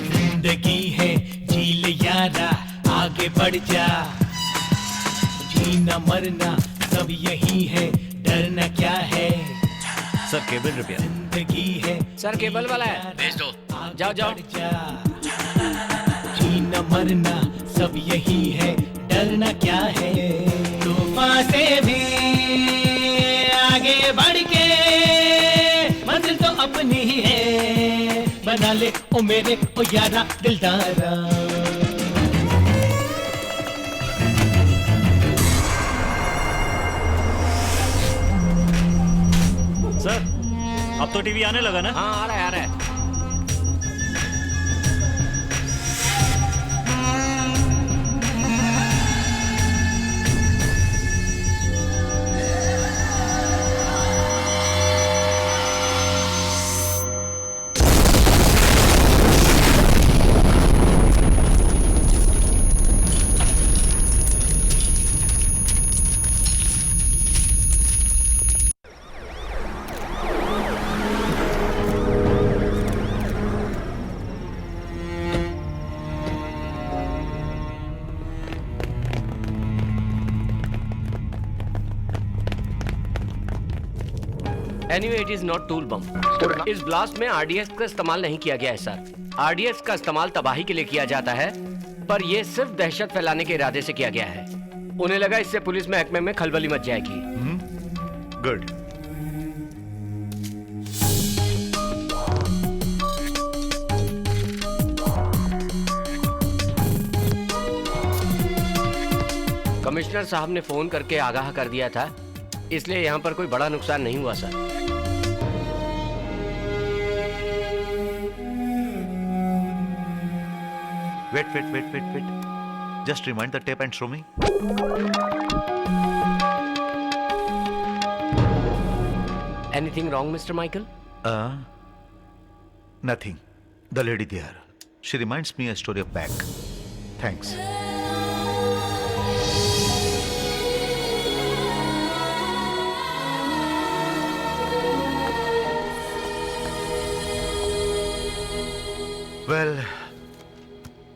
जिंदगी है जी ले यारा, आगे बढ़ जा, जीना मरना सब यही है, डरना क्या है, सर केबल रिपेयर। जिंदगी है सर केबल वाला है, भेज दो। जाओ जाओ। जीना मरना सब यही है, डरना क्या है, तूफान से भी आगे बढ़ के मंजिल तो अपनी ही है, बना ले ओ मेरे ओ यारा दिलदारा। सर अब तो टीवी आने लगा ना? हाँ आ रहा है, आ रहा है। Anyway, it is not tool bomb. इस ब्लास्ट में आरडीएक्स का इस्तेमाल नहीं किया गया है सर। आरडीएक्स का इस्तेमाल तबाही के लिए किया जाता है, पर यह सिर्फ दहशत फैलाने के इरादे से किया गया है। उन्हें लगा इससे पुलिस महकमे में खलबली मच जाएगी। गुड। कमिश्नर साहब ने फोन करके आगाह कर दिया था, इसलिए यहाँ पर कोई बड़ा नुकसान नहीं हुआ sir. Wait. Just rewind the tape and show me. Anything wrong, Mr. Michael? Nothing. The lady there. She reminds me a story of back. Thanks. Well,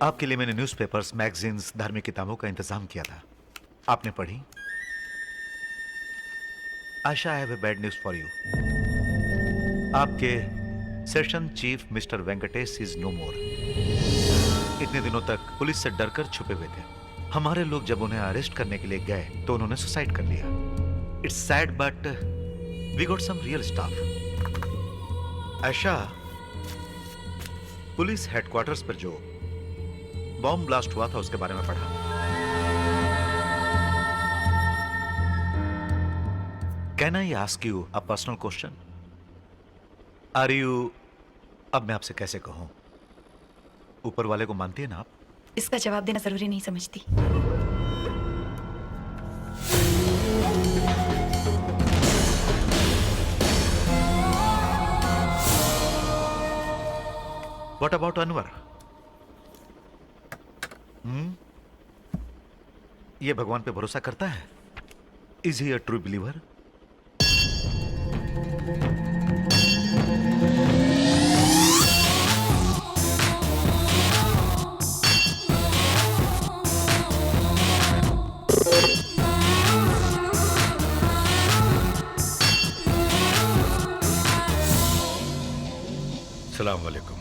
आपके लिए मैंने न्यूज़पेपर्स, मैगजीन्स, धार्मिक किताबों का इंतजाम किया था. आपने पढ़ी? Asha, I have a bad news for you. आपके session chief mister Venkatesh is no more. इतने दिनों तक पुलिस से डरकर छुपे हुए थे. हमारे लोग जब उन्हें अरेस्ट करने के लिए गए तो उन्होंने सुसाइड कर लिया. It's sad but we got some real staff. Asha, police headquarters पर जो बॉम्ब ब्लास्ट हुआ था उसके बारे में पढ़ा. Can I ask you a personal question? Are you, अब मैं आपसे कैसे कहूं, ऊपर वाले को मानती है ना आप? इसका जवाब देना जरूरी नहीं समझती. What about Anwar? ये भगवान पे भरोसा करता है? Is he a true believer? सलाम वालेकुम.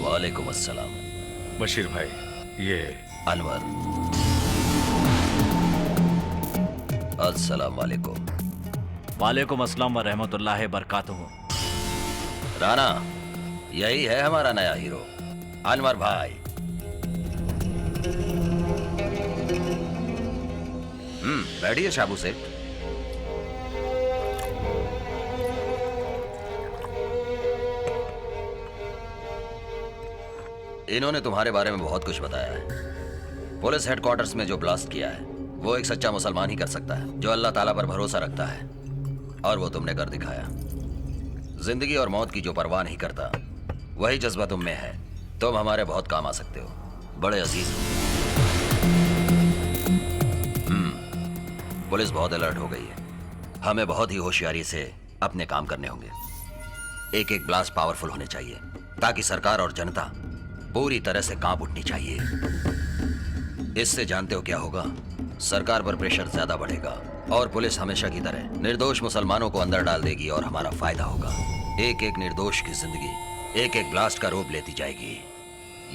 वालेकुम अस्सलाम. बशीर भाई, ये अनवर. अस्सलाम वालेकुम. वालेकुम अस्सलाम व रहमतुल्लाहि बरकातुहू. राना, यही है हमारा नया हीरो, अनवर भाई. बैठिए शाबू सेठ. इन्होंने तुम्हारे बारे में बहुत कुछ बताया है. पुलिस हेडक्वार्टर्स में जो ब्लास्ट किया है वो एक सच्चा मुसलमान ही कर सकता है, जो अल्लाह ताला पर भरोसा रखता है, और वो तुमने कर दिखाया. जिंदगी और मौत की जो परवाह नहीं करता, वही जज्बा तुम में है. तुम हमारे बहुत काम आ सकते हो, बड़े अजीज हो. पुलिस बहुत अलर्ट हो गई है. हमें बहुत ही होशियारी से अपने काम करने होंगे. एक एक ब्लास्ट पावरफुल होने चाहिए ताकि सरकार और जनता पूरी तरह से कांप उठनी चाहिए. इससे जानते हो क्या होगा? सरकार पर प्रेशर ज्यादा बढ़ेगा और पुलिस हमेशा की तरह निर्दोष मुसलमानों को अंदर डाल देगी और हमारा फायदा होगा. एक एक निर्दोष की जिंदगी एक एक ब्लास्ट का रूप लेती जाएगी.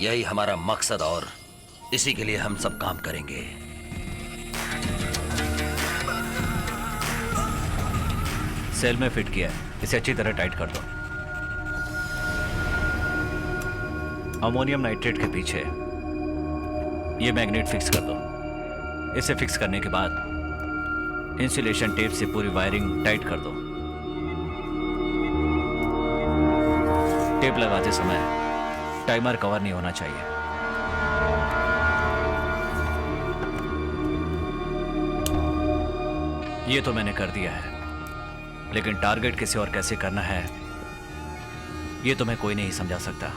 यही हमारा मकसद और इसी के लिए हम सब काम करेंगे. सेल में फिट किया है, इसे अच्छी तरह टाइट कर दो. अमोनियम नाइट्रेट के पीछे ये मैग्नेट फिक्स कर दो. इसे फिक्स करने के बाद इंसुलेशन टेप से पूरी वायरिंग टाइट कर दो. टेप लगाते समय टाइमर कवर नहीं होना चाहिए. ये तो मैंने कर दिया है, लेकिन टारगेट किसे और कैसे करना है ये तुम्हें कोई नहीं समझा सकता.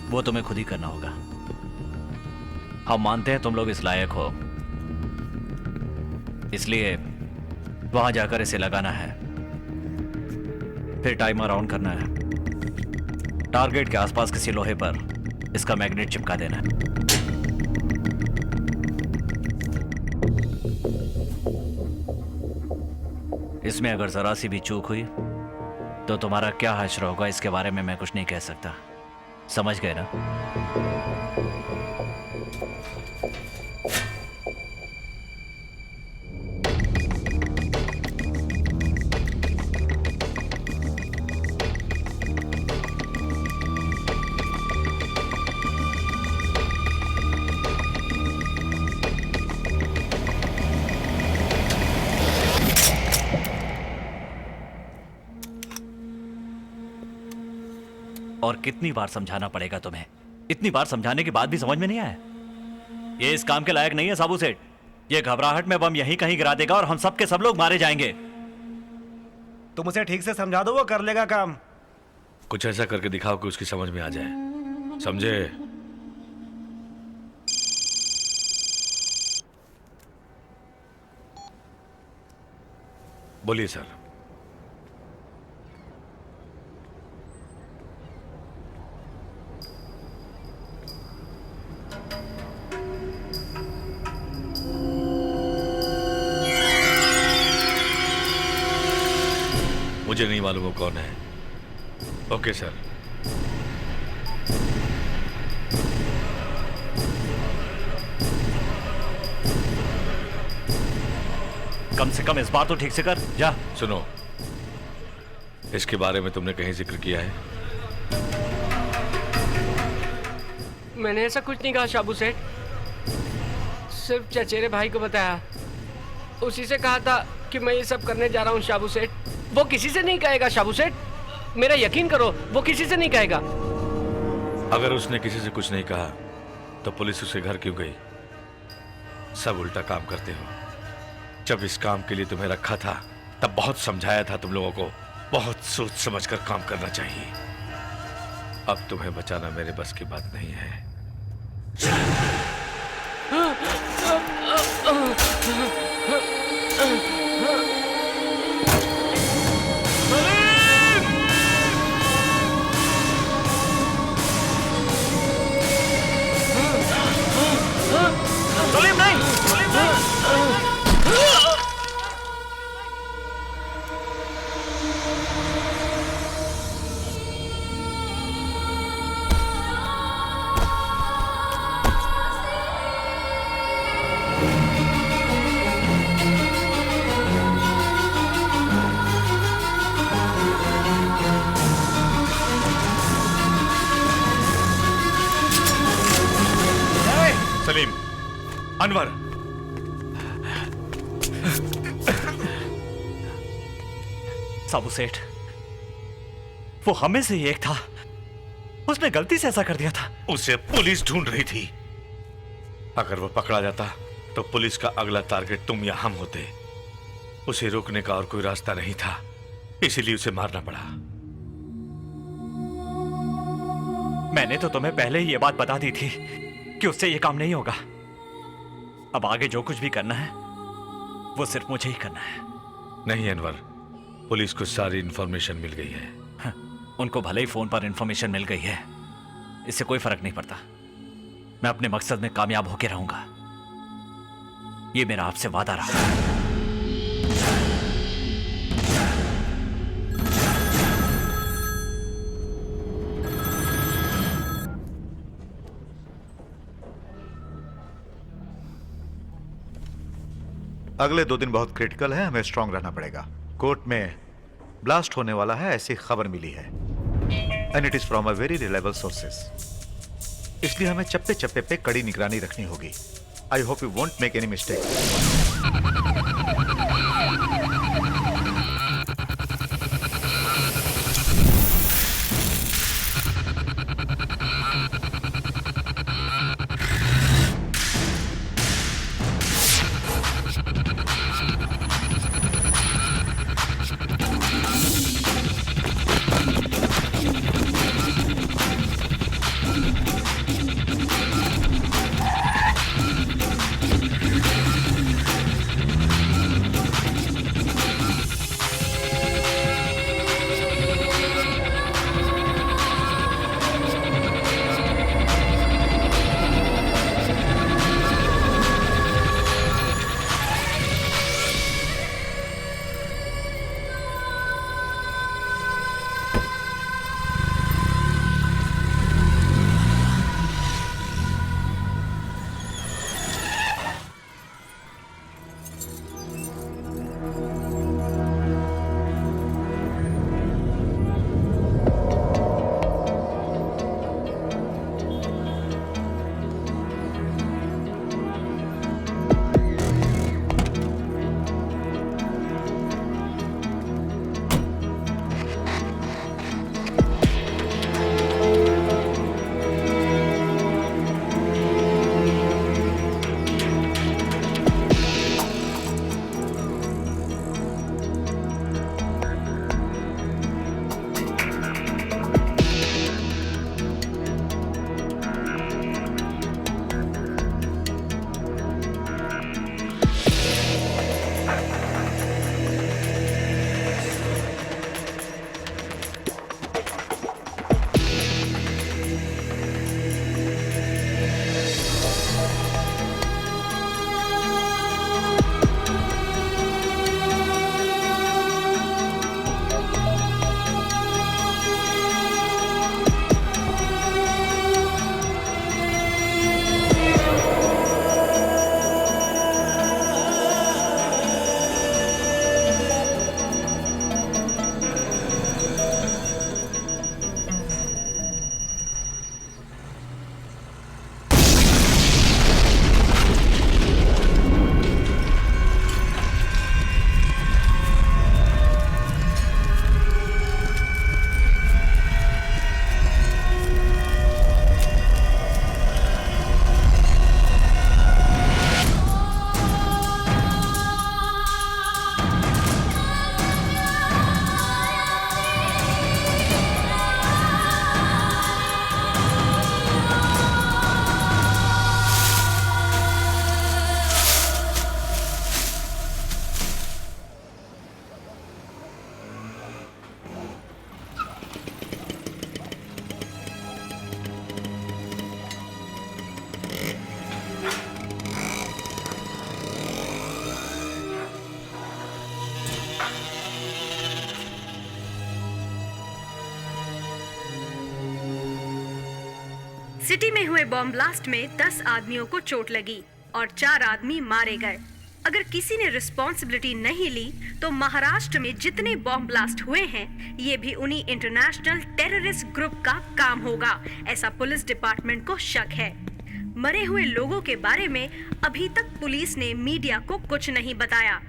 वो तुम्हें खुद ही करना होगा. हम मानते हैं तुम लोग इस लायक हो, इसलिए वहां जाकर इसे लगाना है, फिर टाइमर ऑन करना है. टारगेट के आसपास किसी लोहे पर इसका मैग्नेट चिपका देना है. इसमें अगर जरा सी भी चूक हुई तो तुम्हारा क्या हश्र होगा इसके बारे में मैं कुछ नहीं कह सकता. समझ गए ना? और कितनी बार समझाना पड़ेगा तुम्हें? इतनी बार समझाने के बाद भी समझ में नहीं आया? ये इस काम के लायक नहीं है साबू सेठ। ये घबराहट में बम यहीं कहीं गिरा देगा और हम सब के सब लोग मारे जाएंगे। तुम उसे ठीक से समझा दो, वो कर लेगा काम। कुछ ऐसा करके दिखाओ कि उसकी समझ में आ जाए, समझे? बोलिए सर। मुझे नहीं मालूम वो कौन है। Okay sir. कम से कम इस बार तो ठीक से कर। जा। सुनो, इसके बारे में तुमने कहीं जिक्र किया है? मैंने ऐसा कुछ नहीं कहा शाबू सेठ, सिर्फ चचेरे भाई को बताया। उसी से कहा था कि मैं ये सब करने जा रहा हूँ शाबू सेठ। वो किसी से नहीं कहेगा शाबू सेठ, मेरा यकीन करो, वो किसी से नहीं कहेगा। अगर उसने किसी से कुछ नहीं कहा तो पुलिस उसके घर क्यों गई? सब उल्टा काम करते हो। जब इस काम के लिए तुम्हें रखा था तब बहुत समझाया था तुम लोगों को, बहुत सोच समझ कर काम करना चाहिए। अब तुम्हें बचाना मेरे बस की बात नहीं है। सलीम नहीं, सलीम नहीं। सलीम, अनवर, साबू सेठ, वो हमें से ही एक था। उसने गलती से ऐसा कर दिया था। उसे पुलिस ढूंढ रही थी। अगर वो पकड़ा जाता तो पुलिस का अगला टारगेट तुम या हम होते। उसे रोकने का और कोई रास्ता नहीं था, इसीलिए उसे मारना पड़ा। मैंने तो तुम्हें पहले ही ये बात बता दी थी कि उससे ये काम नहीं होगा। अब आगे जो कुछ भी करना है वो सिर्फ मुझे ही करना है। नहीं अनवर, पुलिस को सारी इंफॉर्मेशन मिल गई है। हाँ, उनको भले ही फोन पर इंफॉर्मेशन मिल गई है, इससे कोई फर्क नहीं पड़ता। मैं अपने मकसद में कामयाब होकर रहूंगा, ये मेरा आपसे वादा रहा। अगले 2 दिन बहुत क्रिटिकल है, हमें स्ट्रांग रहना पड़ेगा। कोर्ट में ब्लास्ट होने वाला है ऐसी खबर मिली है, and it is from a very reliable sources. इसलिए हमें चप्पे चप्पे पे कड़ी निगरानी रखनी होगी। I hope you won't make any mistake. City में हुए बॉम्ब ब्लास्ट में 10 आदमियों को चोट लगी और 4 आदमी मारे गए। अगर किसी ने रिस्पॉन्सिबिलिटी नहीं ली तो महाराष्ट्र में जितने बॉम्ब ब्लास्ट हुए हैं ये भी उन्हीं इंटरनेशनल टेररिस्ट ग्रुप का काम होगा, ऐसा पुलिस डिपार्टमेंट को शक है। मरे हुए लोगों के बारे में अभी तक पुलिस ने मीडिया को कुछ नहीं बताया।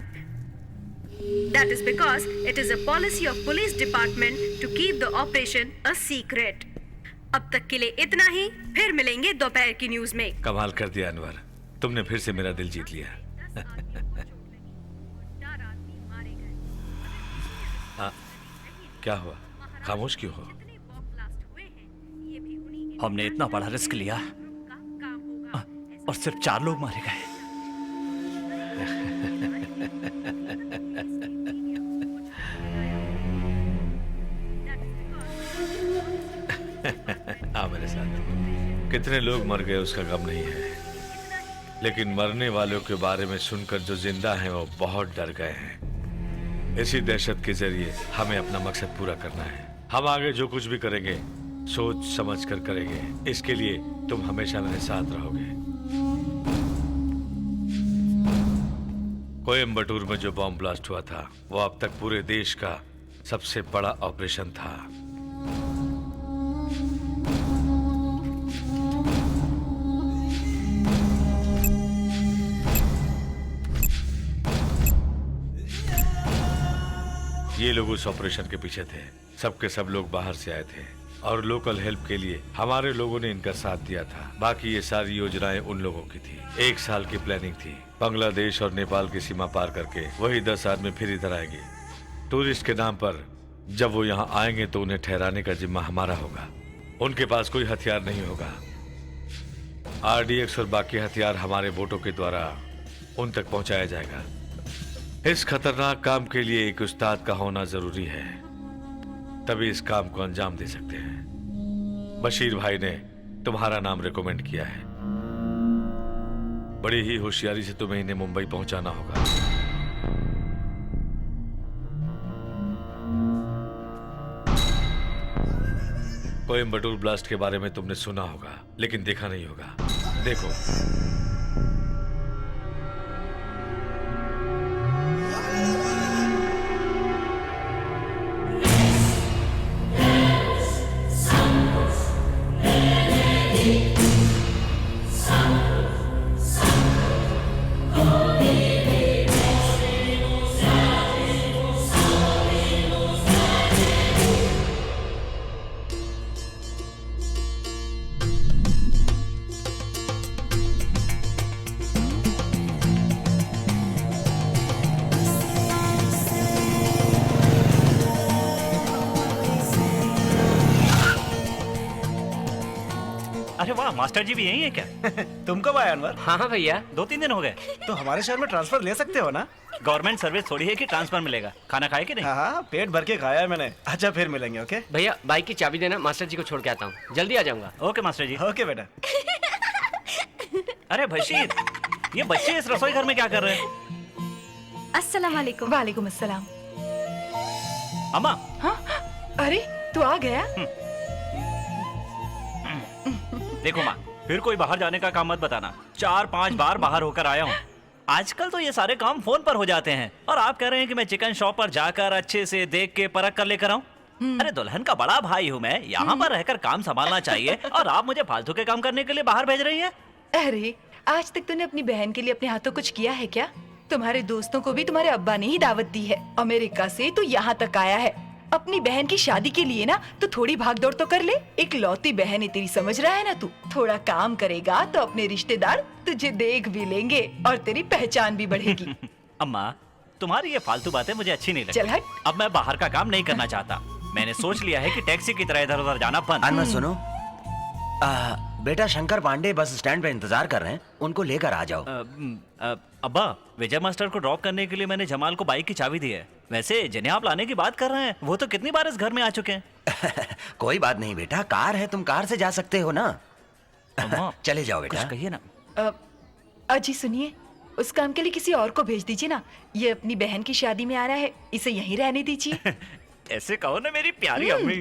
That is because it is a policy of police department to keep the operation a secret. अब तक के लिए इतना ही, फिर मिलेंगे दोपहर की न्यूज में। कमाल कर दिया अनवर, तुमने फिर से मेरा दिल जीत लिया। क्या हुआ, खामोश क्यों हो? हमने इतना बड़ा रिस्क लिया और सिर्फ 4 लोग मारे गए। आ मेरे साथ। कितने लोग मर गए उसका गम नहीं है, लेकिन मरने वालों के बारे में सुनकर जो जिंदा हैं वो बहुत डर गए हैं। इसी दहशत के जरिए हमें अपना मकसद पूरा करना है। हम आगे जो कुछ भी करेंगे सोच समझ कर करेंगे। इसके लिए तुम हमेशा मेरे साथ रहोगे। कोयम्बटूर में जो बॉम्ब ब्लास्ट हुआ था वो अब तक पूरे देश का सबसे बड़ा ऑपरेशन था। ये लोग उस ऑपरेशन के पीछे थे। सबके सब लोग बाहर से आए थे और लोकल हेल्प के लिए हमारे लोगों ने इनका साथ दिया था। बाकी ये सारी योजनाएं उन लोगों की थी। 1 साल की प्लानिंग थी। बांग्लादेश और नेपाल की सीमा पार करके वही 10 आदमी फिर इधर आएंगे टूरिस्ट के नाम पर। जब वो यहाँ आएंगे तो उन्हें ठहराने का जिम्मा हमारा होगा। उनके पास कोई हथियार नहीं होगा। RDX और बाकी हथियार हमारे वोटों के द्वारा उन तक पहुंचाया जाएगा। इस खतरनाक काम के लिए एक उस्ताद का होना जरूरी है, तभी इस काम को अंजाम दे सकते हैं। बशीर भाई ने तुम्हारा नाम रिकमेंड किया है। बड़ी ही होशियारी से तुम्हें इन्हें मुंबई पहुंचाना होगा। कोयम्बटूर ब्लास्ट के बारे में तुमने सुना होगा लेकिन देखा नहीं होगा। देखो, अरे वाह, मास्टर जी भी यही है क्या? तुम कब आए अनवर? हाँ भैया, 2-3 दिन हो गए। तो हमारे शहर में ट्रांसफर ले सकते हो ना? गवर्नमेंट सर्विस थोड़ी है कि ट्रांसफर मिलेगा। खाना खाए कि नहीं? हाँ, पेट भर के खाया है मैंने। अच्छा, फिर मिलेंगे। ओके भैया, बाइक की चाबी देना, मास्टर जी को छोड़ के आता हूँ। जल्दी आ जाऊंगा। ओके मास्टर जी। ओके बेटा। अरे बशीर, ये बच्चे इस रसोई घर में क्या कर रहे हैं? अस्सलाम वालेकुम। वालेकुम अस्सलाम। अम्मा। हाँ? अरे तू आ गया? देखो माँ, फिर कोई बाहर जाने का काम मत बताना। 4-5 बार बाहर होकर आया हूँ। आजकल तो ये सारे काम फोन पर हो जाते हैं और आप कह रहे हैं कि मैं चिकन शॉप पर जाकर अच्छे से देख के परख कर लेकर आऊँ। अरे दुल्हन का बड़ा भाई हूँ मैं, यहाँ पर रहकर काम संभालना चाहिए और आप मुझे फालतू के काम करने के लिए बाहर भेज रही हैं। अरे आज तक तूने अपनी बहन के लिए अपने हाथों कुछ किया है क्या? तुम्हारे दोस्तों को भी तुम्हारे अब्बा ने ही दावत दी है। अमेरिका से तू यहाँ तक आया है अपनी बहन की शादी के लिए ना, तो थोड़ी भाग दौड़ तो कर ले। एक लौती बहन है तेरी, समझ रहा है ना तू? थोड़ा काम करेगा तो अपने रिश्तेदार तुझे देख भी लेंगे और तेरी पहचान भी बढ़ेगी। अम्मा, तुम्हारी ये फालतू बातें मुझे अच्छी नहीं लगती। चल हट। अब मैं बाहर का काम नहीं करना चाहता। मैंने सोच लिया है कि टैक्सी की तरह इधर उधर जाना बंद। अनवर सुनो, बेटा शंकर पांडे बस स्टैंड पे इंतजार कर रहे हैं, उनको लेकर आ जाओ। अब्बा, विजय मास्टर को ड्रॉप करने के लिए मैंने जमाल को बाइक की चाबी दी है। वैसे जिन्हें आप लाने की बात कर रहे हैं वो तो कितनी बार इस घर में आ चुके हैं। कोई बात नहीं बेटा, कार है, तुम कार से जा सकते हो ना। चले जाओ बेटा। कुछ कहिए ना। अजी सुनिए, उस काम के लिए किसी और को भेज दीजिए ना। ये अपनी बहन की शादी में आ रहा है, इसे यहीं रहने दीजिए। ऐसे कहो ना मेरी प्यारी अम्मी।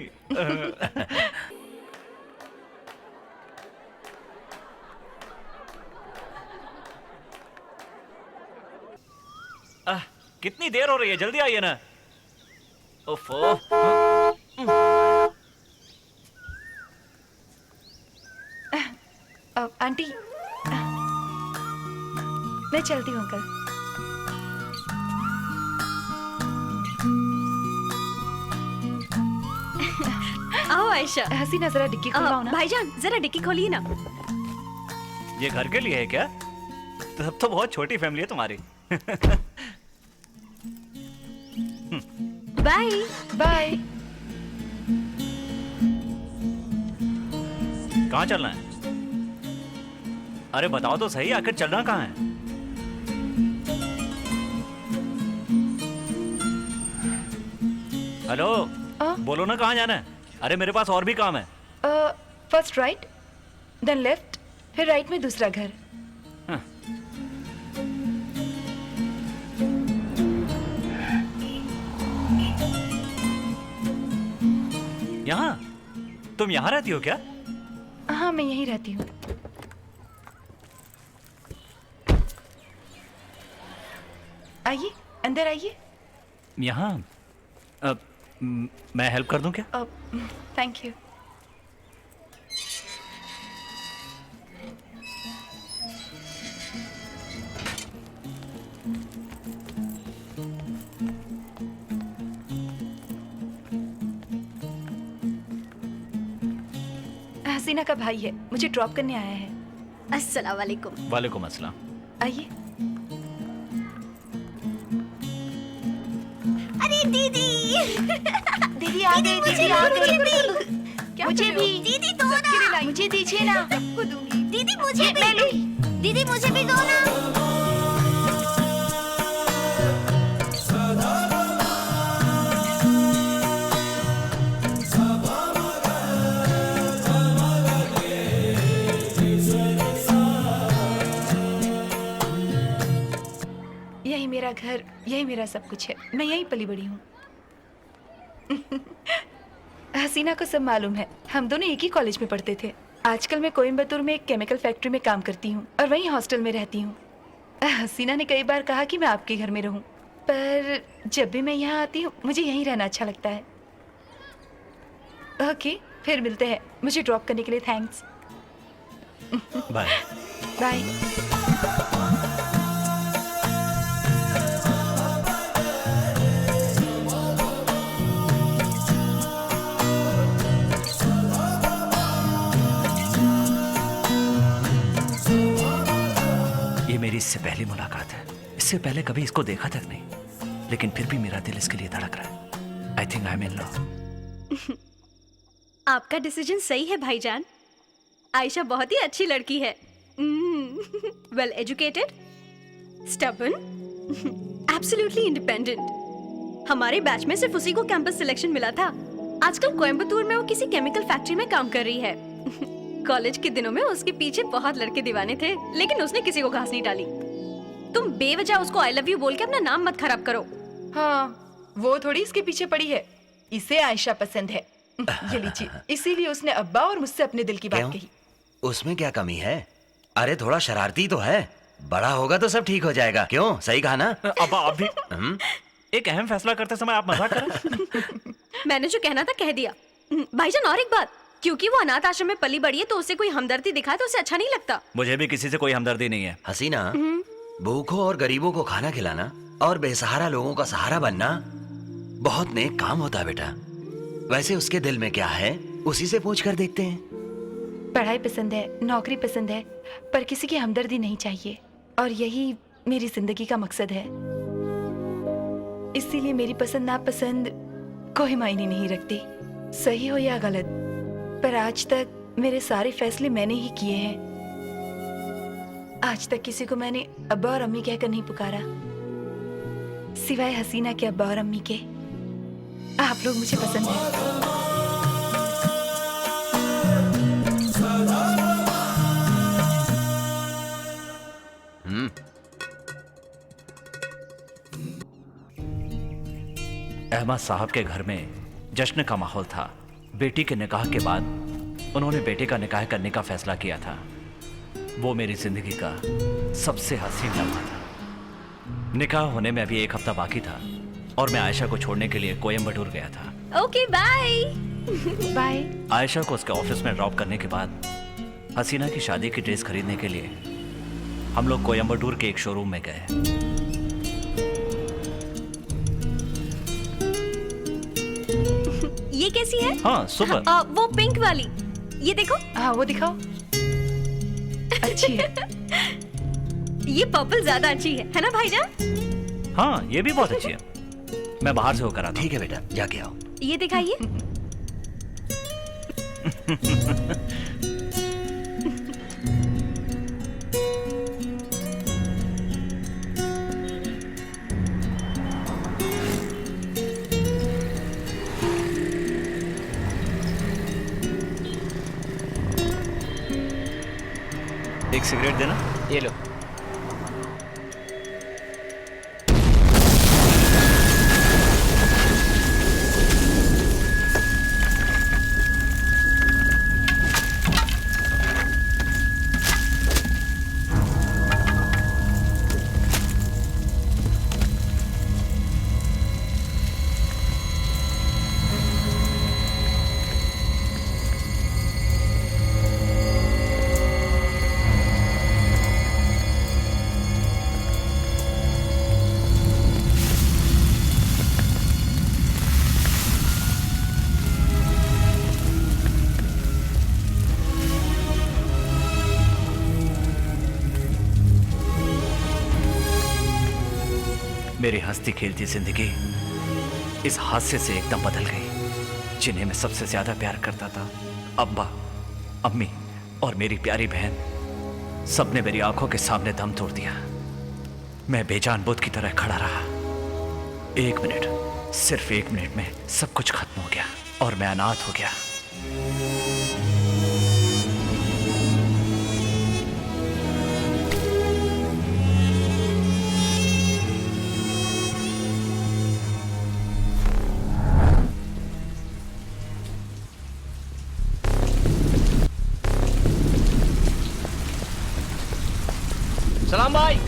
कितनी देर हो रही है, जल्दी आइए ना। ओफो। आंटी, मैं चलती हूँ अंकल। आओ आयशा। हसीना जरा डिक्की खुलवाओ ना। भाईजान जरा डिक्की खोलिए ना। ये घर के लिए है क्या? तब तो बहुत छोटी फैमिली है तुम्हारी। Bye bye. कहाँ चलना है? अरे बताओ तो सही, आखिर चलना कहाँ है? हेलो, बोलो ना कहाँ जाना है? अरे मेरे पास और भी काम है। फर्स्ट राइट, देन लेफ्ट, फिर राइट में दूसरा घर। यहाँ? तुम यहाँ रहती हो क्या? हाँ, मैं यहीं रहती हूँ। आइए, अंदर आइए। यहाँ? मैं हेल्प कर दूं क्या? Thank you. हसीना का भाई है, मुझे ड्रॉप करने आया है। अस्सलाम वालेकुम। वालेकुम अस्सलाम। आइए। अरे दीदी। दीदी आ गई, दीदी आ गई। मुझे भी। दीदी दो ना। मुझे दीजिए ना। सबको दूंगी। दीदी मुझे भी। दीदी मुझे भी दो ना। यही मेरा घर, यही मेरा सब कुछ है। मैं यहीं पली बड़ी हूँ। हसीना को सब मालूम है, हम दोनों एक ही कॉलेज में पढ़ते थे। आजकल मैं कोयम्बतूर में एक केमिकल फैक्ट्री में काम करती हूँ और वहीं हॉस्टल में रहती हूँ। हसीना ने कई बार कहा कि मैं आपके घर में रहूँ, पर जब भी मैं यहाँ आती हूँ मुझे यहीं रहना अच्छा लगता है। ओके, फिर मिलते हैं। मुझे ड्रॉप करने के लिए थैंक्स। Bye bye. मेरी इससे पहली मुलाकात है। इससे पहले कभी इसको देखा तक नहीं, लेकिन फिर भी मेरा दिल इसके लिए धड़क रहा है। I think I am in love. आपका डिसीजन सही है भाईजान। आयशा बहुत ही अच्छी लड़की है। Well educated, stubborn, absolutely independent. हमारे बैच में सिर्फ उसी को कैंपस सिलेक्शन मिला था। आजकल कोयम्बतूर में वो किसी केमिकल फैक्ट्री में काम कर रही है। कॉलेज के दिनों में उसके पीछे बहुत लड़के दीवाने थे, लेकिन उसने किसी को घास नहीं डाली। तुम बेवजह उसको आई लव यू बोल के अपना नाम मत खराब करो। हाँ, वो थोड़ी इसके पीछे पड़ी है। इसे आयशा पसंद है। ये लीजिए। इसीलिए उसने अब्बा और मुझसे अपने दिल की बात कही। उसमें क्या कमी है? अरे थोड़ा शरारती तो है, बड़ा होगा तो सब ठीक हो जाएगा। क्यों, सही कहा ना? अब्बा आप भी एक अहम फैसला करते समय आप मजाक कर रहे हैं। मैंने जो कहना था कह दिया। भाईजान और एक बात, क्योंकि वो अनाथ आश्रम में पली बड़ी है तो उसे कोई हमदर्दी दिखाए तो उसे अच्छा नहीं लगता। मुझे भी किसी से कोई हमदर्दी नहीं है। हसीना, भूखों और गरीबों को खाना खिलाना और बेसहारा लोगों का सहारा बनना बहुत नेक काम होता है बेटा। वैसे उसके दिल में क्या है, उसी से पूछ कर देखते हैं। पढ़ाई पसंद है, नौकरी पसंद है, पर किसी की हमदर्दी नहीं चाहिए, और यही मेरी जिंदगी का मकसद है। इसीलिए मेरी पसंद नापसंद कोई मायने नहीं रखती, सही हो या गलत। पर आज तक मेरे सारे फैसले मैंने ही किए हैं। आज तक किसी को मैंने अब्बा और अम्मी कहकर नहीं पुकारा, सिवाय हसीना के अब्बा और अम्मी के। आप लोग मुझे पसंद हैं। अहमद साहब के घर में जश्न का माहौल था। बेटी के निकाह के बाद उन्होंने बेटे का निकाह करने का फैसला किया था। वो मेरी जिंदगी का सबसे हसीन लम्हा था। निकाह होने में अभी 1 हफ्ता बाकी था और मैं आयशा को छोड़ने के लिए कोयम्बटूर गया था। Okay bye. बाय। आयशा को उसके ऑफिस में ड्रॉप करने के बाद हसीना की शादी की ड्रेस खरीदने के लिए हम लोग कोयम्बटूर के एक शोरूम में गए। ये कैसी है? हाँ सुपर। वो पिंक वाली, ये देखो। हाँ वो दिखाओ। अच्छी है। ये पर्पल ज्यादा अच्छी है ना भाईजान? हाँ ये भी बहुत अच्छी है। मैं बाहर से होकर आता। ठीक है बेटा, जाके आओ। ये दिखाइए। एक सिगरेट देना। ये लो। मेरी हंसती खेलती जिंदगी इस हादसे से एकदम बदल गई। जिन्हें मैं सबसे ज्यादा प्यार करता था, अब्बा, अम्मी और मेरी प्यारी बहन, सबने मेरी आंखों के सामने दम तोड़ दिया। मैं बेजान बुद्ध की तरह खड़ा रहा। 1 मिनट, सिर्फ 1 मिनट में सब कुछ खत्म हो गया और मैं अनाथ हो गया। सलाम भाई।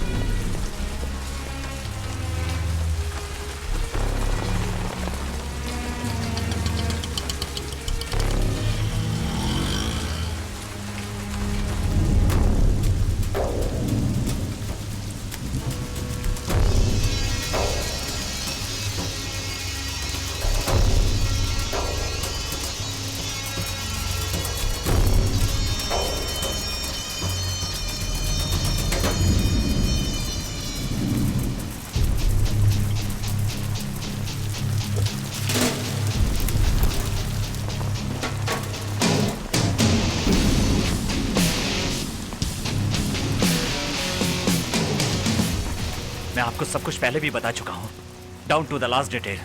मैं आपको सब कुछ पहले भी बता चुका हूं, down to the last detail.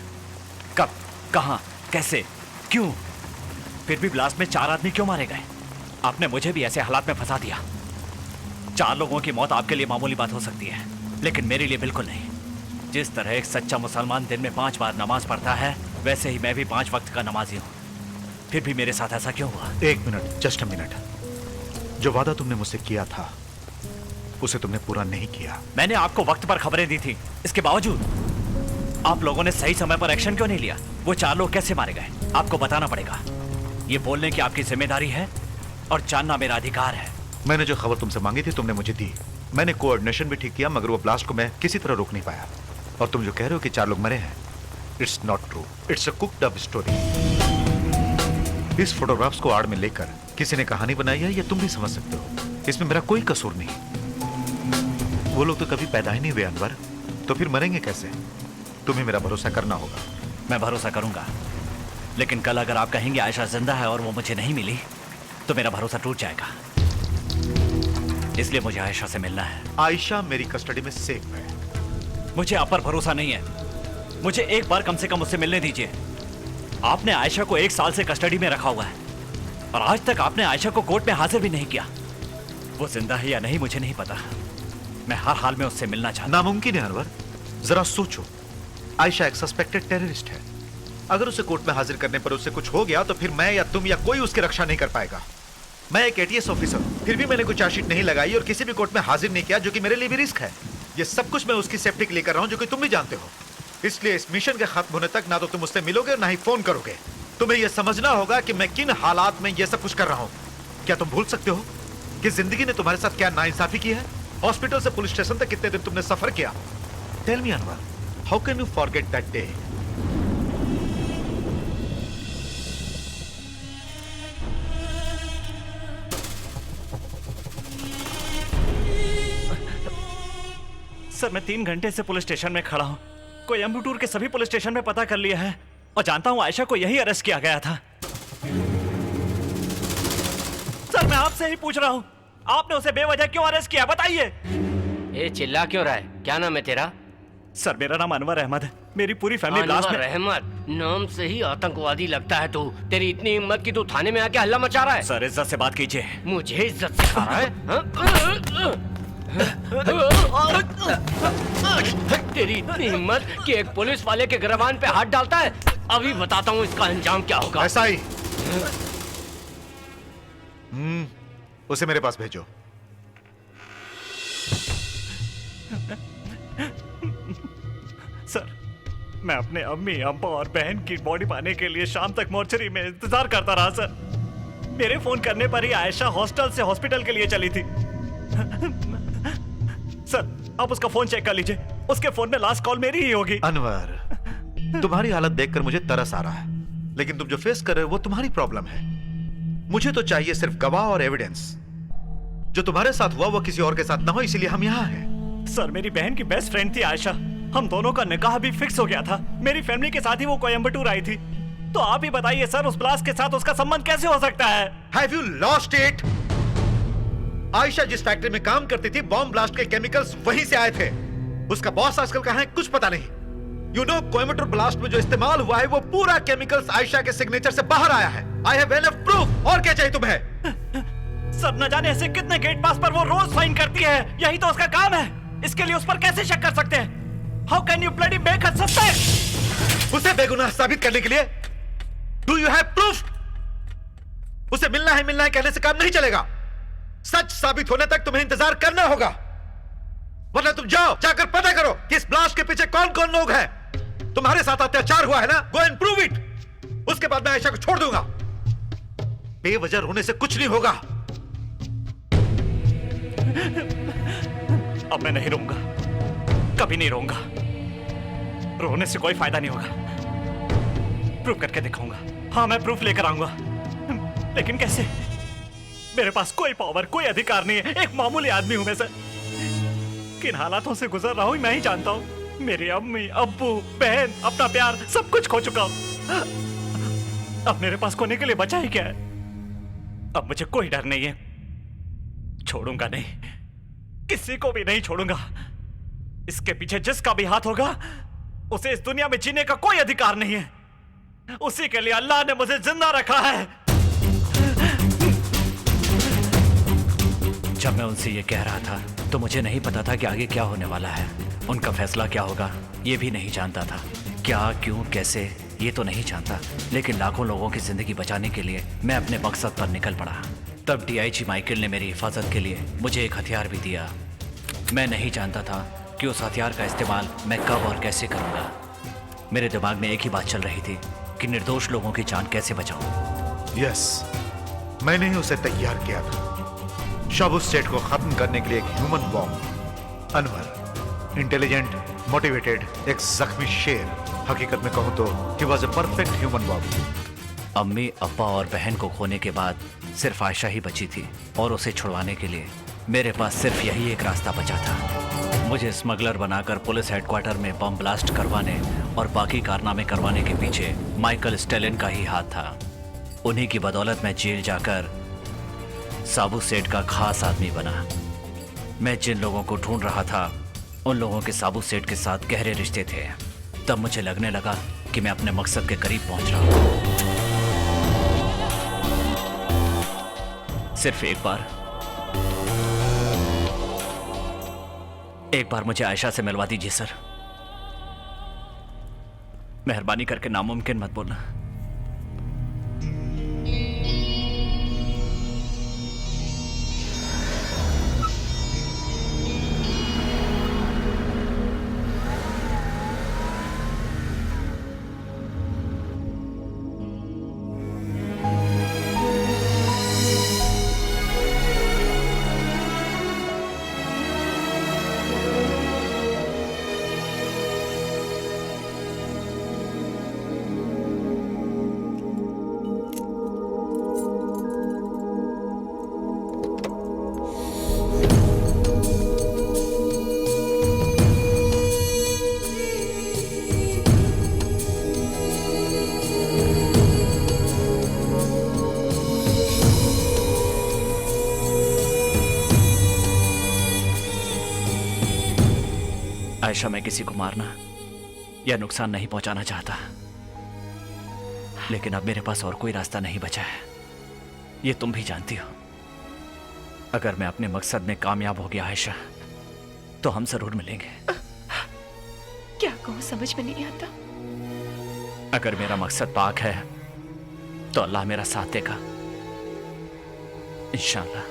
कब, कहां, कैसे, क्यों, फिर भी ब्लास्ट में 4 आदमी क्यों मारे गए? आपने मुझे भी ऐसे हालात में फंसा दिया। 4 लोगों की मौत आपके लिए मामूली बात हो सकती है, लेकिन मेरे लिए बिल्कुल नहीं। जिस तरह एक सच्चा मुसलमान दिन में 5 बार नमाज पढ़ता है, वैसे ही मैं भी 5 वक्त का नमाजी हूं। फिर भी मेरे साथ ऐसा क्यों हुआ? 1 मिनट, जस्ट अ मिनट। जो वादा तुमने मुझसे किया था उसे तुमने पूरा नहीं किया। मैंने आपको वक्त पर खबरें दी थी, इसके बावजूद आप लोगों ने सही समय पर एक्शन क्यों नहीं लिया? वो 4 लोग कैसे मारे गए? आपको बताना पड़ेगा। ये बोलने की आपकी जिम्मेदारी है और जानना मेरा अधिकार है। मैंने जो खबर तुमसे मांगी थी तुमने मुझे दी। मैंने कोऑर्डिनेशन भी ठीक किया, मगर वो ब्लास्ट को मैं किसी तरह रोक नहीं पाया। और तुम जो कह रहे हो कि 4 लोग मरे हैं, it's not true, it's a cooked up story. इस फोटोग्राफ्स को आड़ में लेकर किसी ने कहानी बनाई है, ये तुम भी समझ सकते हो। इसमें मेरा कोई कसूर नहीं। वो लोग तो कभी पैदा ही नहीं हुए अनवर, तो फिर मरेंगे कैसे? तुम्हें मेरा भरोसा करना होगा। मैं भरोसा करूंगा, लेकिन कल अगर आप कहेंगे आयशा जिंदा है और वो मुझे नहीं मिली, तो मेरा भरोसा टूट जाएगा। इसलिए मुझे आयशा से मिलना है। आयशा मेरी कस्टडी में सेफ है। मुझे आप पर भरोसा नहीं है। मुझे एक बार कम से कम उससे मिलने दीजिए। आपने आयशा को 1 साल से कस्टडी में रखा हुआ है और आज तक आपने आयशा को कोर्ट में हाजिर भी नहीं किया। वो जिंदा है या नहीं मुझे नहीं पता। मैं हर हाल में उससे मिलना चाहता। नामुमकिन है अनवर, जरा सोचो। आयशा एक सस्पेक्टेड टेररिस्ट है। अगर उसे कोर्ट में हाजिर करने पर उससे कुछ हो गया तो फिर मैं या तुम या कोई उसकी रक्षा नहीं कर पाएगा। मैं एक ATS ऑफिसर हूं, फिर भी मैंने कोई चार्जशीट नहीं लगाई और किसी भी कोर्ट में हाजिर नहीं किया, जो कि मेरे लिए भी रिस्क है। ये सब कुछ मैं उसकी सेफ्टी के लिए कर रहा हूं, जो कि तुम भी जानते हो। इसलिए इस मिशन के खत्म होने तक ना तो तुम मुझसे मिलोगे ना ही फोन करोगे। तुम्हें यह समझना होगा कि मैं किन हालात में यह सब कुछ कर रहा हूं। क्या तुम भूल सकते हो कि जिंदगी ने तुम्हारे साथ क्या नाइंसाफी की है? हॉस्पिटल से पुलिस स्टेशन तक कितने दिन तुमने सफर किया? Tell me Anwar, how can you forget that day? Sir मैं 3 घंटे से पुलिस स्टेशन में खड़ा हूँ। कोयम्बटूर के सभी पुलिस स्टेशन में पता कर लिया है और जानता हूँ आयशा को यही अरेस्ट किया गया था। सर मैं आपसे ही पूछ रहा हूँ, आपने उसे बेवजह क्यों अरेस्ट किया, बताइए। ये चिल्ला क्यों रहा है? क्या नाम है तेरा? सर मेरा नाम अनवर अहमद है। मेरी पूरी फैमिली ब्लास्ट में। अनवर अहमद नाम से ही आतंकवादी लगता है तू। तेरी इतनी हिम्मत कि तू थाने में आके हल्ला मचा रहा है। सर इज्जत से बात कीजिए। मुझे इज्जत सिखा रहा है? तेरी इतनी हिम्मत कि एक पुलिस वाले के गिरबान पे हाथ डालता है। अभी बताता हूँ इसका अंजाम क्या होगा। ऐसा ही। उसे मेरे पास भेजो। सर मैं अपने अम्मी अब्बा और बहन की बॉडी पाने के लिए शाम तक मोर्चरी में इंतजार करता रहा। सर मेरे फोन करने पर ही आयशा हॉस्टल से हॉस्पिटल के लिए चली थी। सर आप उसका फोन चेक कर लीजिए, उसके फोन में लास्ट कॉल मेरी ही होगी। अनवर तुम्हारी हालत देखकर मुझे तरस आ रहा है, लेकिन तुम जो फेस कर रहे हो वो तुम्हारी प्रॉब्लम है। मुझे तो चाहिए सिर्फ गवाह और एविडेंस। जो तुम्हारे साथ हुआ वो किसी और के साथ ना हो, इसीलिए हम यहाँ हैं। सर मेरी बहन की बेस्ट फ्रेंड थी आयशा, हम दोनों का निकाह भी फिक्स हो गया था। मेरी फैमिली के साथ ही वो कोयम्बटूर आई थी। तो आप ही बताइए सर, उस ब्लास्ट के साथ उसका संबंध कैसे हो सकता है? Have you lost it? Ayesha जिस फैक्ट्री में काम करती थी, बॉम्ब ब्लास्ट के केमिकल्स वहीं से आए थे। उसका बॉस आजकल कहाँ है कुछ पता नहीं। यू नो कोयम्बटूर ब्लास्ट में जो इस्तेमाल हुआ है वो पूरा केमिकल्स आयशा के सिग्नेचर से बाहर आया है। I have enough proof। और क्या चाहिए तुम्हें? सर न जाने ऐसे कितने गेट पास पर वो रोज साइन करती है, यही तो उसका काम है। इसके लिए उस पर कैसे शक कर सकते हैं? How can you bloody make her suspect? उसे बेगुनाह साबित करने के लिए Do you have proof? उसे मिलना है कहने से काम नहीं चलेगा। सच साबित होने तक तुम्हें इंतजार करना होगा, वरना तुम जाकर पता करो कि इस ब्लास्ट के पीछे कौन कौन लोग हैं। तुम्हारे साथ अत्याचार हुआ है ना, गो एंड प्रूव इट। उसके बाद मैं आयशा को छोड़ दूंगा। बेवजह रोने से कुछ नहीं होगा। अब मैं नहीं रोऊंगा, कभी नहीं रोऊंगा। रोने से कोई फायदा नहीं होगा। प्रूफ करके दिखाऊंगा। हाँ मैं प्रूफ लेकर आऊंगा, लेकिन कैसे? मेरे पास कोई पावर, कोई अधिकार नहीं है। एक मामूली आदमी हूं मैं सर। किन हालातों से गुजर रहा हूं मैं ही जानता हूं। मेरी अम्मी अब्बू बहन, अपना प्यार सब कुछ खो चुका हूं। अब मेरे पास खोने के लिए बचा ही क्या है? अब मुझे कोई डर नहीं है। छोड़ूंगा नहीं, किसी को भी नहीं छोड़ूंगा। इसके पीछे जिसका भी हाथ होगा उसे इस दुनिया में जीने का कोई अधिकार नहीं है। उसी के लिए अल्लाह ने मुझे जिंदा रखा है। जब मैं उनसे ये कह रहा था तो मुझे नहीं पता था कि आगे क्या होने वाला है। उनका फैसला क्या होगा ये भी नहीं जानता था। क्या, क्यों, कैसे ये तो नहीं जानता, लेकिन लाखों लोगों की जिंदगी बचाने के लिए मैं अपने मकसद पर निकल पड़ा। तब डीआईजी माइकल ने मेरी हिफाजत के लिए मुझे एक हथियार भी दिया। मैं नहीं जानता था कि उस हथियार का इस्तेमाल मैं कब और कैसे करूंगा। मेरे दिमाग में एक ही बात चल रही थी कि निर्दोष लोगों की जान कैसे बचाऊं। यस, मैंने ही उसे तैयार किया था शाबू स्टेट को खत्म करने के लिए। एक human bomb. Anwar intelligent, motivated, एक जख्मी शेर। हकीकत में कहूं तो he was a perfect human bomb. अम्मी अब्बा और बहन को खोने के बाद सिर्फ आयशा ही बची थी और उसे छुड़वाने के लिए मेरे पास सिर्फ यही एक रास्ता बचा था। मुझे स्मगलर बनाकर पुलिस हेडक्वार्टर में बम ब्लास्ट करवाने और बाकी कारनामे करवाने के पीछे माइकल स्टेलिन का ही हाथ था। उन्हीं की बदौलत मैं जेल जाकर साबू सेठ का खास आदमी बना। मैं जिन लोगों को ढूंढ रहा था उन लोगों के साबू सेठ के साथ गहरे रिश्ते थे। तब मुझे लगने लगा कि मैं अपने मकसद के करीब पहुंच रहा हूं। सिर्फ एक बार मुझे आयशा से मिलवा दीजिए सर। मेहरबानी करके नामुमकिन मत बोलना। आयशा, मैं किसी को मारना या नुकसान नहीं पहुंचाना चाहता, लेकिन अब मेरे पास और कोई रास्ता नहीं बचा है। ये तुम भी जानती हो। अगर मैं अपने मकसद में कामयाब हो गया आयशा, तो हम जरूर मिलेंगे। क्या कहूँ समझ में नहीं आता। अगर मेरा मकसद पाक है तो अल्लाह मेरा साथ देगा, इंशाअल्लाह।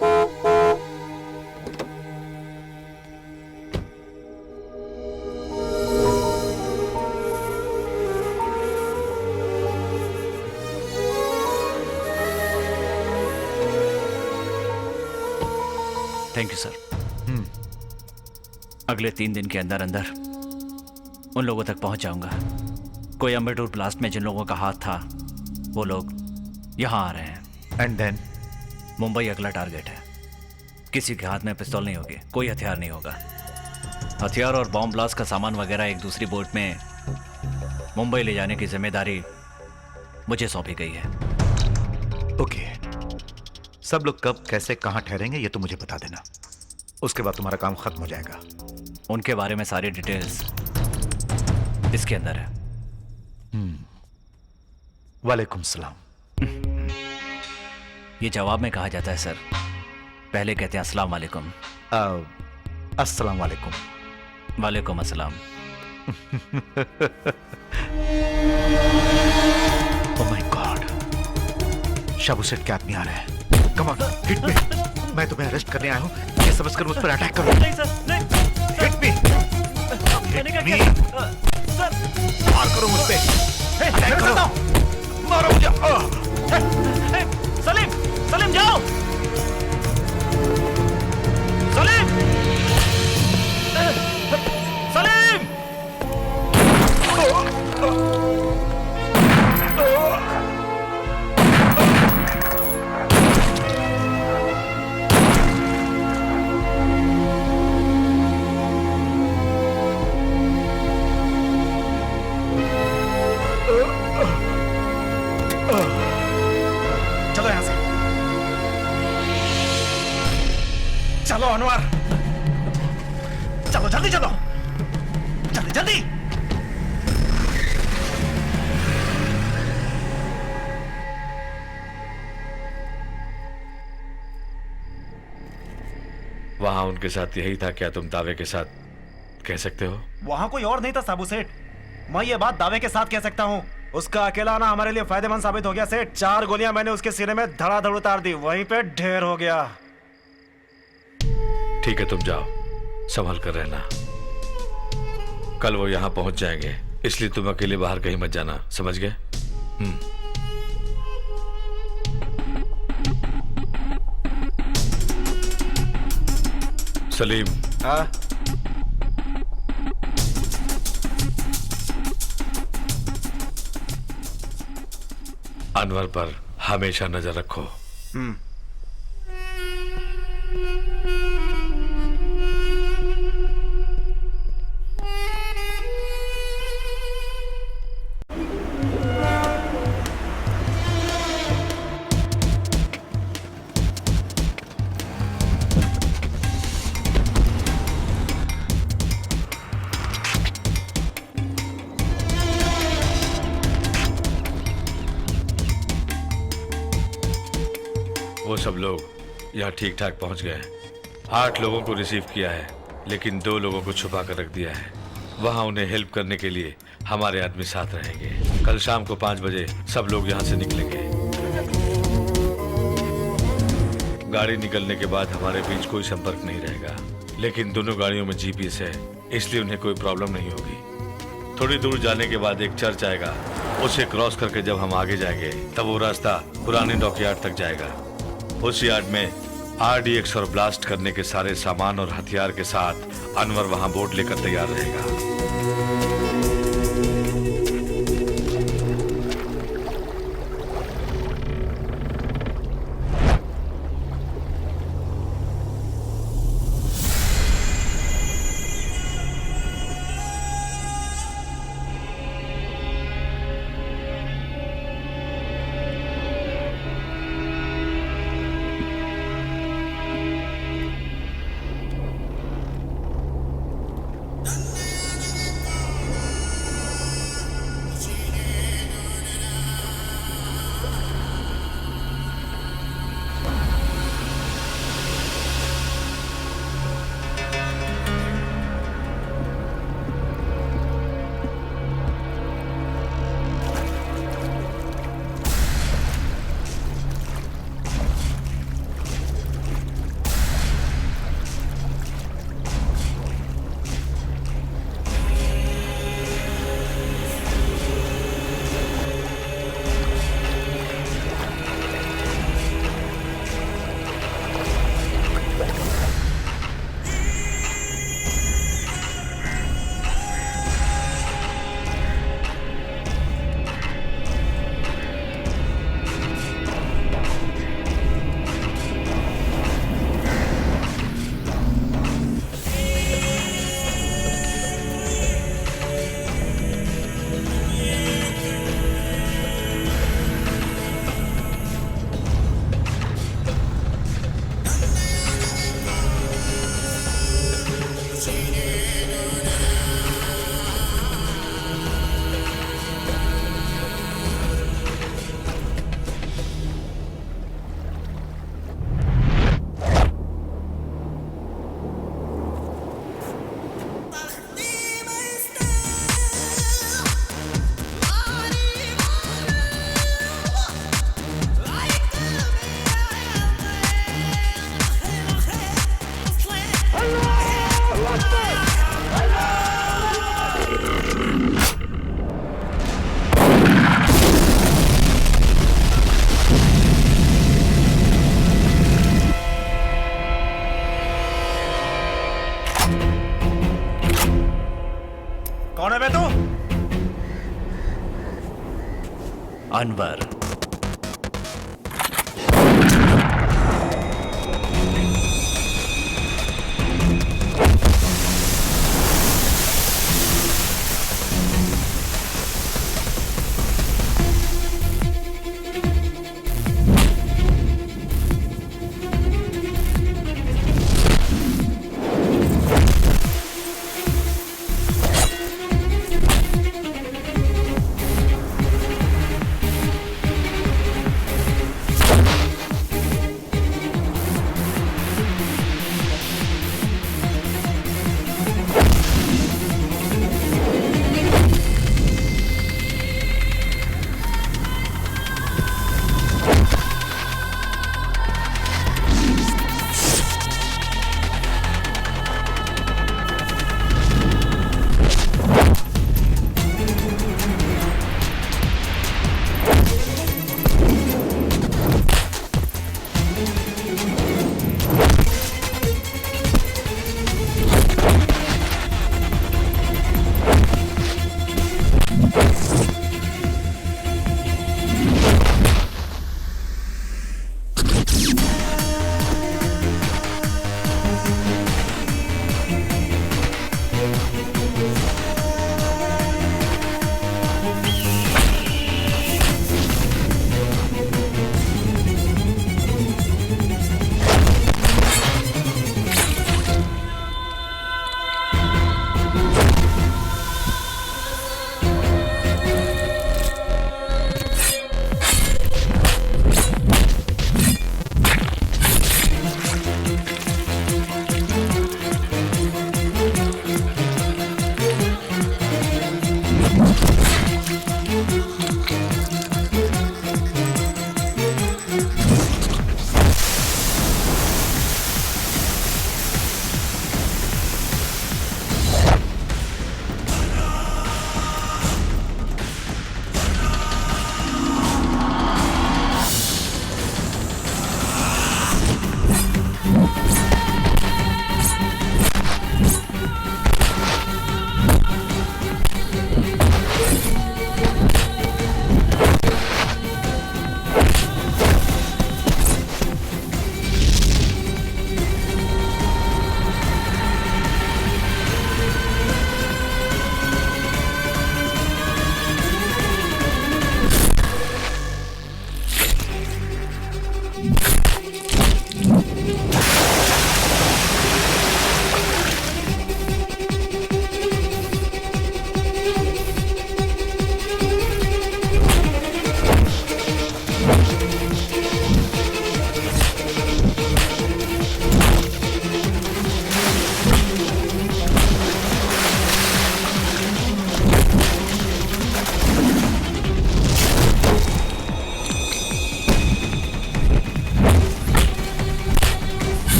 Thank you sir. अगले 3 दिन के अंदर अंदर उन लोगों तक पहुंच जाऊंगा। कोयम्बटूर ब्लास्ट में जिन लोगों का हाथ था वो लोग यहां आ रहे हैं। एंड देन मुंबई अगला टारगेट है। किसी के हाथ में पिस्तौल नहीं होगी, कोई हथियार नहीं होगा। हथियार और बॉम्ब ब्लास्ट का सामान वगैरह एक दूसरी बोट में मुंबई ले जाने की जिम्मेदारी मुझे सौंपी गई है। ओके, सब लोग कब कैसे कहां ठहरेंगे ये तो मुझे बता देना, उसके बाद तुम्हारा काम खत्म हो जाएगा। उनके बारे में सारी डिटेल्स इसके अंदर है। वालेकुम सलाम। ये जवाब में कहा जाता है सर, पहले कहते हैं अस्सलाम वालेकुम। अस्सलाम वालेकुम। वालेकुम अस्सलाम। ओह माय गॉड, शाबू सेठ के आदमी आ रहे हैं। Come on, hit me. मैं तुम्हें अरेस्ट करने आया हूं, ये समझकर मुझ पर अटैक करो। नहीं सर, नहीं। Hit me. मैंने क्या हिट मी। किया? सर, मार करो मुझ पे। अटैक करो, मारो मुझे। सलीम, सलीम जाओ। सलीम, सलीम। चलो यहां से, चलो अनवर, चलो जल्दी चलो, जल्दी जल्दी। वहां उनके साथ यही था क्या तुम दावे के साथ कह सकते हो? वहां कोई और नहीं था साबू सेठ। मैं ये बात दावे के साथ कह सकता हूँ। उसका अकेला आना हमारे लिए फायदेमंद साबित हो गया सेठ। 4 गोलियां मैंने उसके सीने में धड़ाधड़ उतार दी, वहीं पे ढेर हो गया। ठीक है, तुम जाओ, संभल कर रहना। कल वो यहां पहुंच जाएंगे, इसलिए तुम अकेले बाहर कहीं मत जाना, समझ गए? सलीम। अनवर पर हमेशा नजर रखो। वो सब लोग यहाँ ठीक ठाक पहुँच गए। 8 लोगों को रिसीव किया है, लेकिन 2 लोगों को छुपा कर रख दिया है। वहाँ उन्हें हेल्प करने के लिए हमारे आदमी साथ रहेंगे। कल शाम को 5 बजे सब लोग यहाँ से निकलेंगे। गाड़ी निकलने के बाद हमारे बीच कोई संपर्क नहीं रहेगा, लेकिन दोनों गाड़ियों में जीपीएस है, इसलिए उन्हें कोई प्रॉब्लम नहीं होगी। थोड़ी दूर जाने के बाद एक चर्च आएगा, उसे क्रॉस करके जब हम आगे जाएंगे तब वो रास्ता पुराने डॉकयार्ड तक जाएगा। उस यार्ड में RDX और ब्लास्ट करने के सारे सामान और हथियार के साथ अनवर वहां बोट लेकर तैयार रहेगा। अनवर।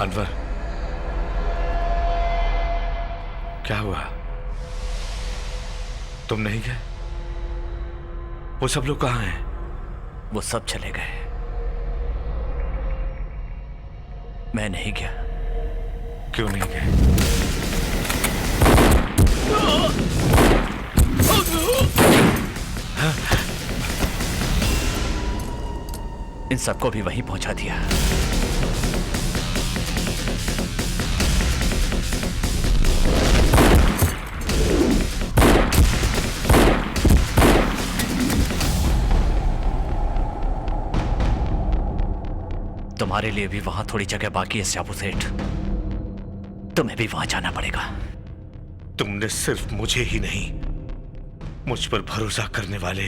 अनवर, क्या हुआ? तुम नहीं गए? वो सब लोग कहाँ हैं? वो सब चले गए, मैं नहीं गया। क्यों नहीं गए? इन सबको भी वहीं पहुंचा दिया। तुम्हारे लिए भी वहां थोड़ी जगह बाकी है शाबू सेठ, तुम्हें भी वहां जाना पड़ेगा। तुमने सिर्फ मुझे ही नहीं, मुझ पर भरोसा करने वाले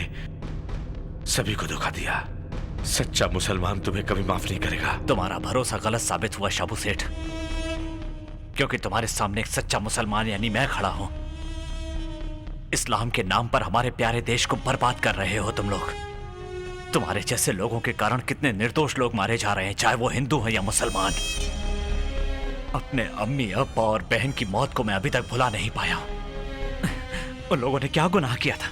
सभी को धोखा दिया। सच्चा मुसलमान तुम्हें कभी माफ नहीं करेगा। तुम्हारा भरोसा गलत साबित हुआ शाबू सेठ, क्योंकि तुम्हारे सामने एक सच्चा मुसलमान यानी मैं खड़ा हूं। इस्लाम के नाम पर हमारे प्यारे देश को बर्बाद कर रहे हो तुम लोग। तुम्हारे जैसे लोगों के कारण कितने निर्दोष लोग मारे जा रहे हैं, चाहे वो हिंदू हैं या मुसलमान। अपने अम्मी, अब्बा और बहन की मौत को मैं अभी तक भुला नहीं पाया। उन लोगों ने क्या गुनाह किया था?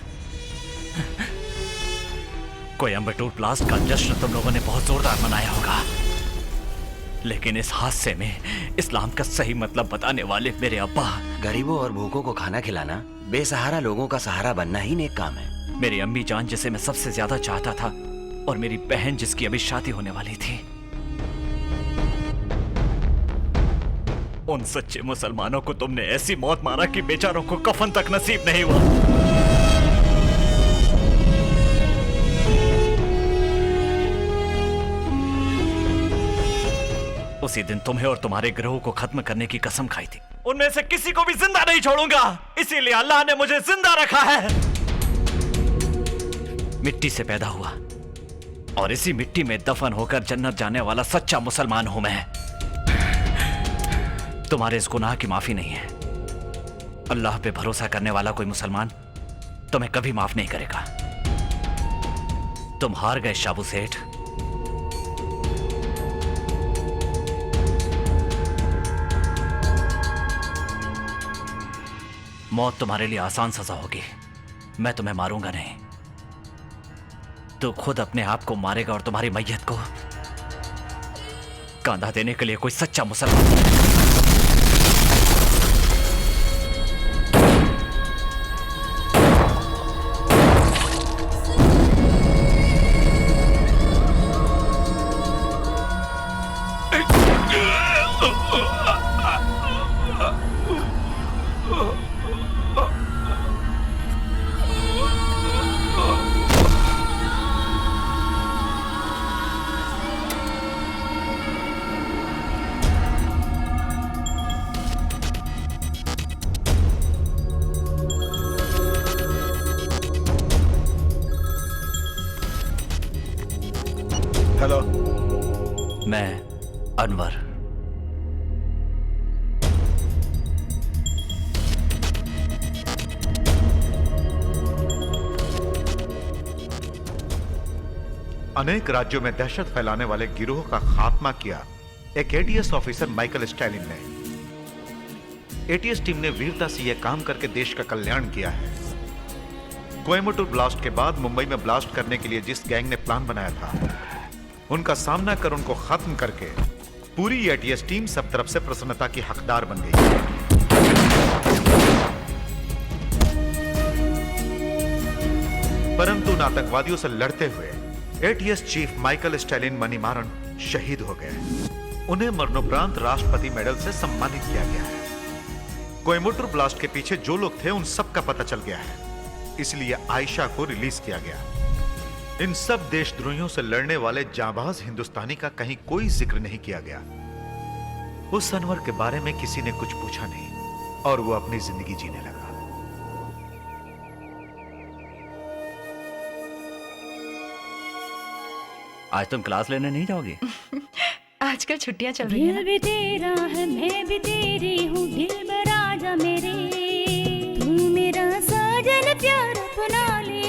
कोयम्बटूर ब्लास्ट का जश्न तुम लोगों ने बहुत जोरदार मनाया होगा, लेकिन इस हादसे में इस्लाम का सही मतलब बताने वाले मेरे अब्बा। गरीबों और भूखों को खाना खिलाना, बेसहारा लोगों का सहारा बनना ही नेक काम है। मेरी अम्मी जान जिसे मैं सबसे ज्यादा चाहता था, और मेरी बहन जिसकी अभी शादी होने वाली थी, उन सच्चे मुसलमानों को तुमने ऐसी मौत मारा कि बेचारों को कफन तक नसीब नहीं हुआ। उसी दिन तुम्हें और तुम्हारे ग्रोह को खत्म करने की कसम खाई थी। उनमें से किसी को भी जिंदा नहीं छोड़ूंगा, इसीलिए अल्लाह ने मुझे जिंदा रखा है। मिट्टी से पैदा हुआ और इसी मिट्टी में दफन होकर जन्नत जाने वाला सच्चा मुसलमान हूं मैं। तुम्हारे इस गुनाह की माफी नहीं है। अल्लाह पे भरोसा करने वाला कोई मुसलमान तुम्हें कभी माफ नहीं करेगा। तुम हार गए शाबू सेठ। मौत तुम्हारे लिए आसान सजा होगी, मैं तुम्हें मारूंगा नहीं। तू खुद अपने आप को मारेगा और तुम्हारी मैयत को कांधा देने के लिए कोई सच्चा मुसलमान। हेलो, मैं अनवर। अनेक राज्यों में दहशत फैलाने वाले गिरोह का खात्मा किया एक एटीएस ऑफिसर माइकल स्टैलिन ने। एटीएस टीम ने वीरता से यह काम करके देश का कल्याण किया है। कोयम्बटूर ब्लास्ट के बाद मुंबई में ब्लास्ट करने के लिए जिस गैंग ने प्लान बनाया था, उनका सामना कर उनको खत्म करके पूरी एटीएस टीम सब तरफ से प्रसन्नता की हकदार बन गई। परंतु उन आतंकवादियों से लड़ते हुए एटीएस चीफ माइकल स्टैलिन मनीमारन शहीद हो गए। उन्हें मरणोपरांत राष्ट्रपति मेडल से सम्मानित किया गया है। कोयम्बटूर ब्लास्ट के पीछे जो लोग थे उन सब का पता चल गया है, इसलिए आयशा को रिलीज किया गया। इन सब देशद्रोहियों से लड़ने वाले जांबाज हिंदुस्तानी का कहीं कोई जिक्र नहीं किया गया। उस अनवर के बारे में किसी ने कुछ पूछा नहीं और वो अपनी जिंदगी जीने लगा। आज तुम क्लास लेने नहीं जाओगी? आजकल छुट्टियां चल रही हैं। दिल भी तेरा है, मैं भी तेरी हूँ, दिल बराजा मेरे, तू मेरा साजन प्यार अपना ले।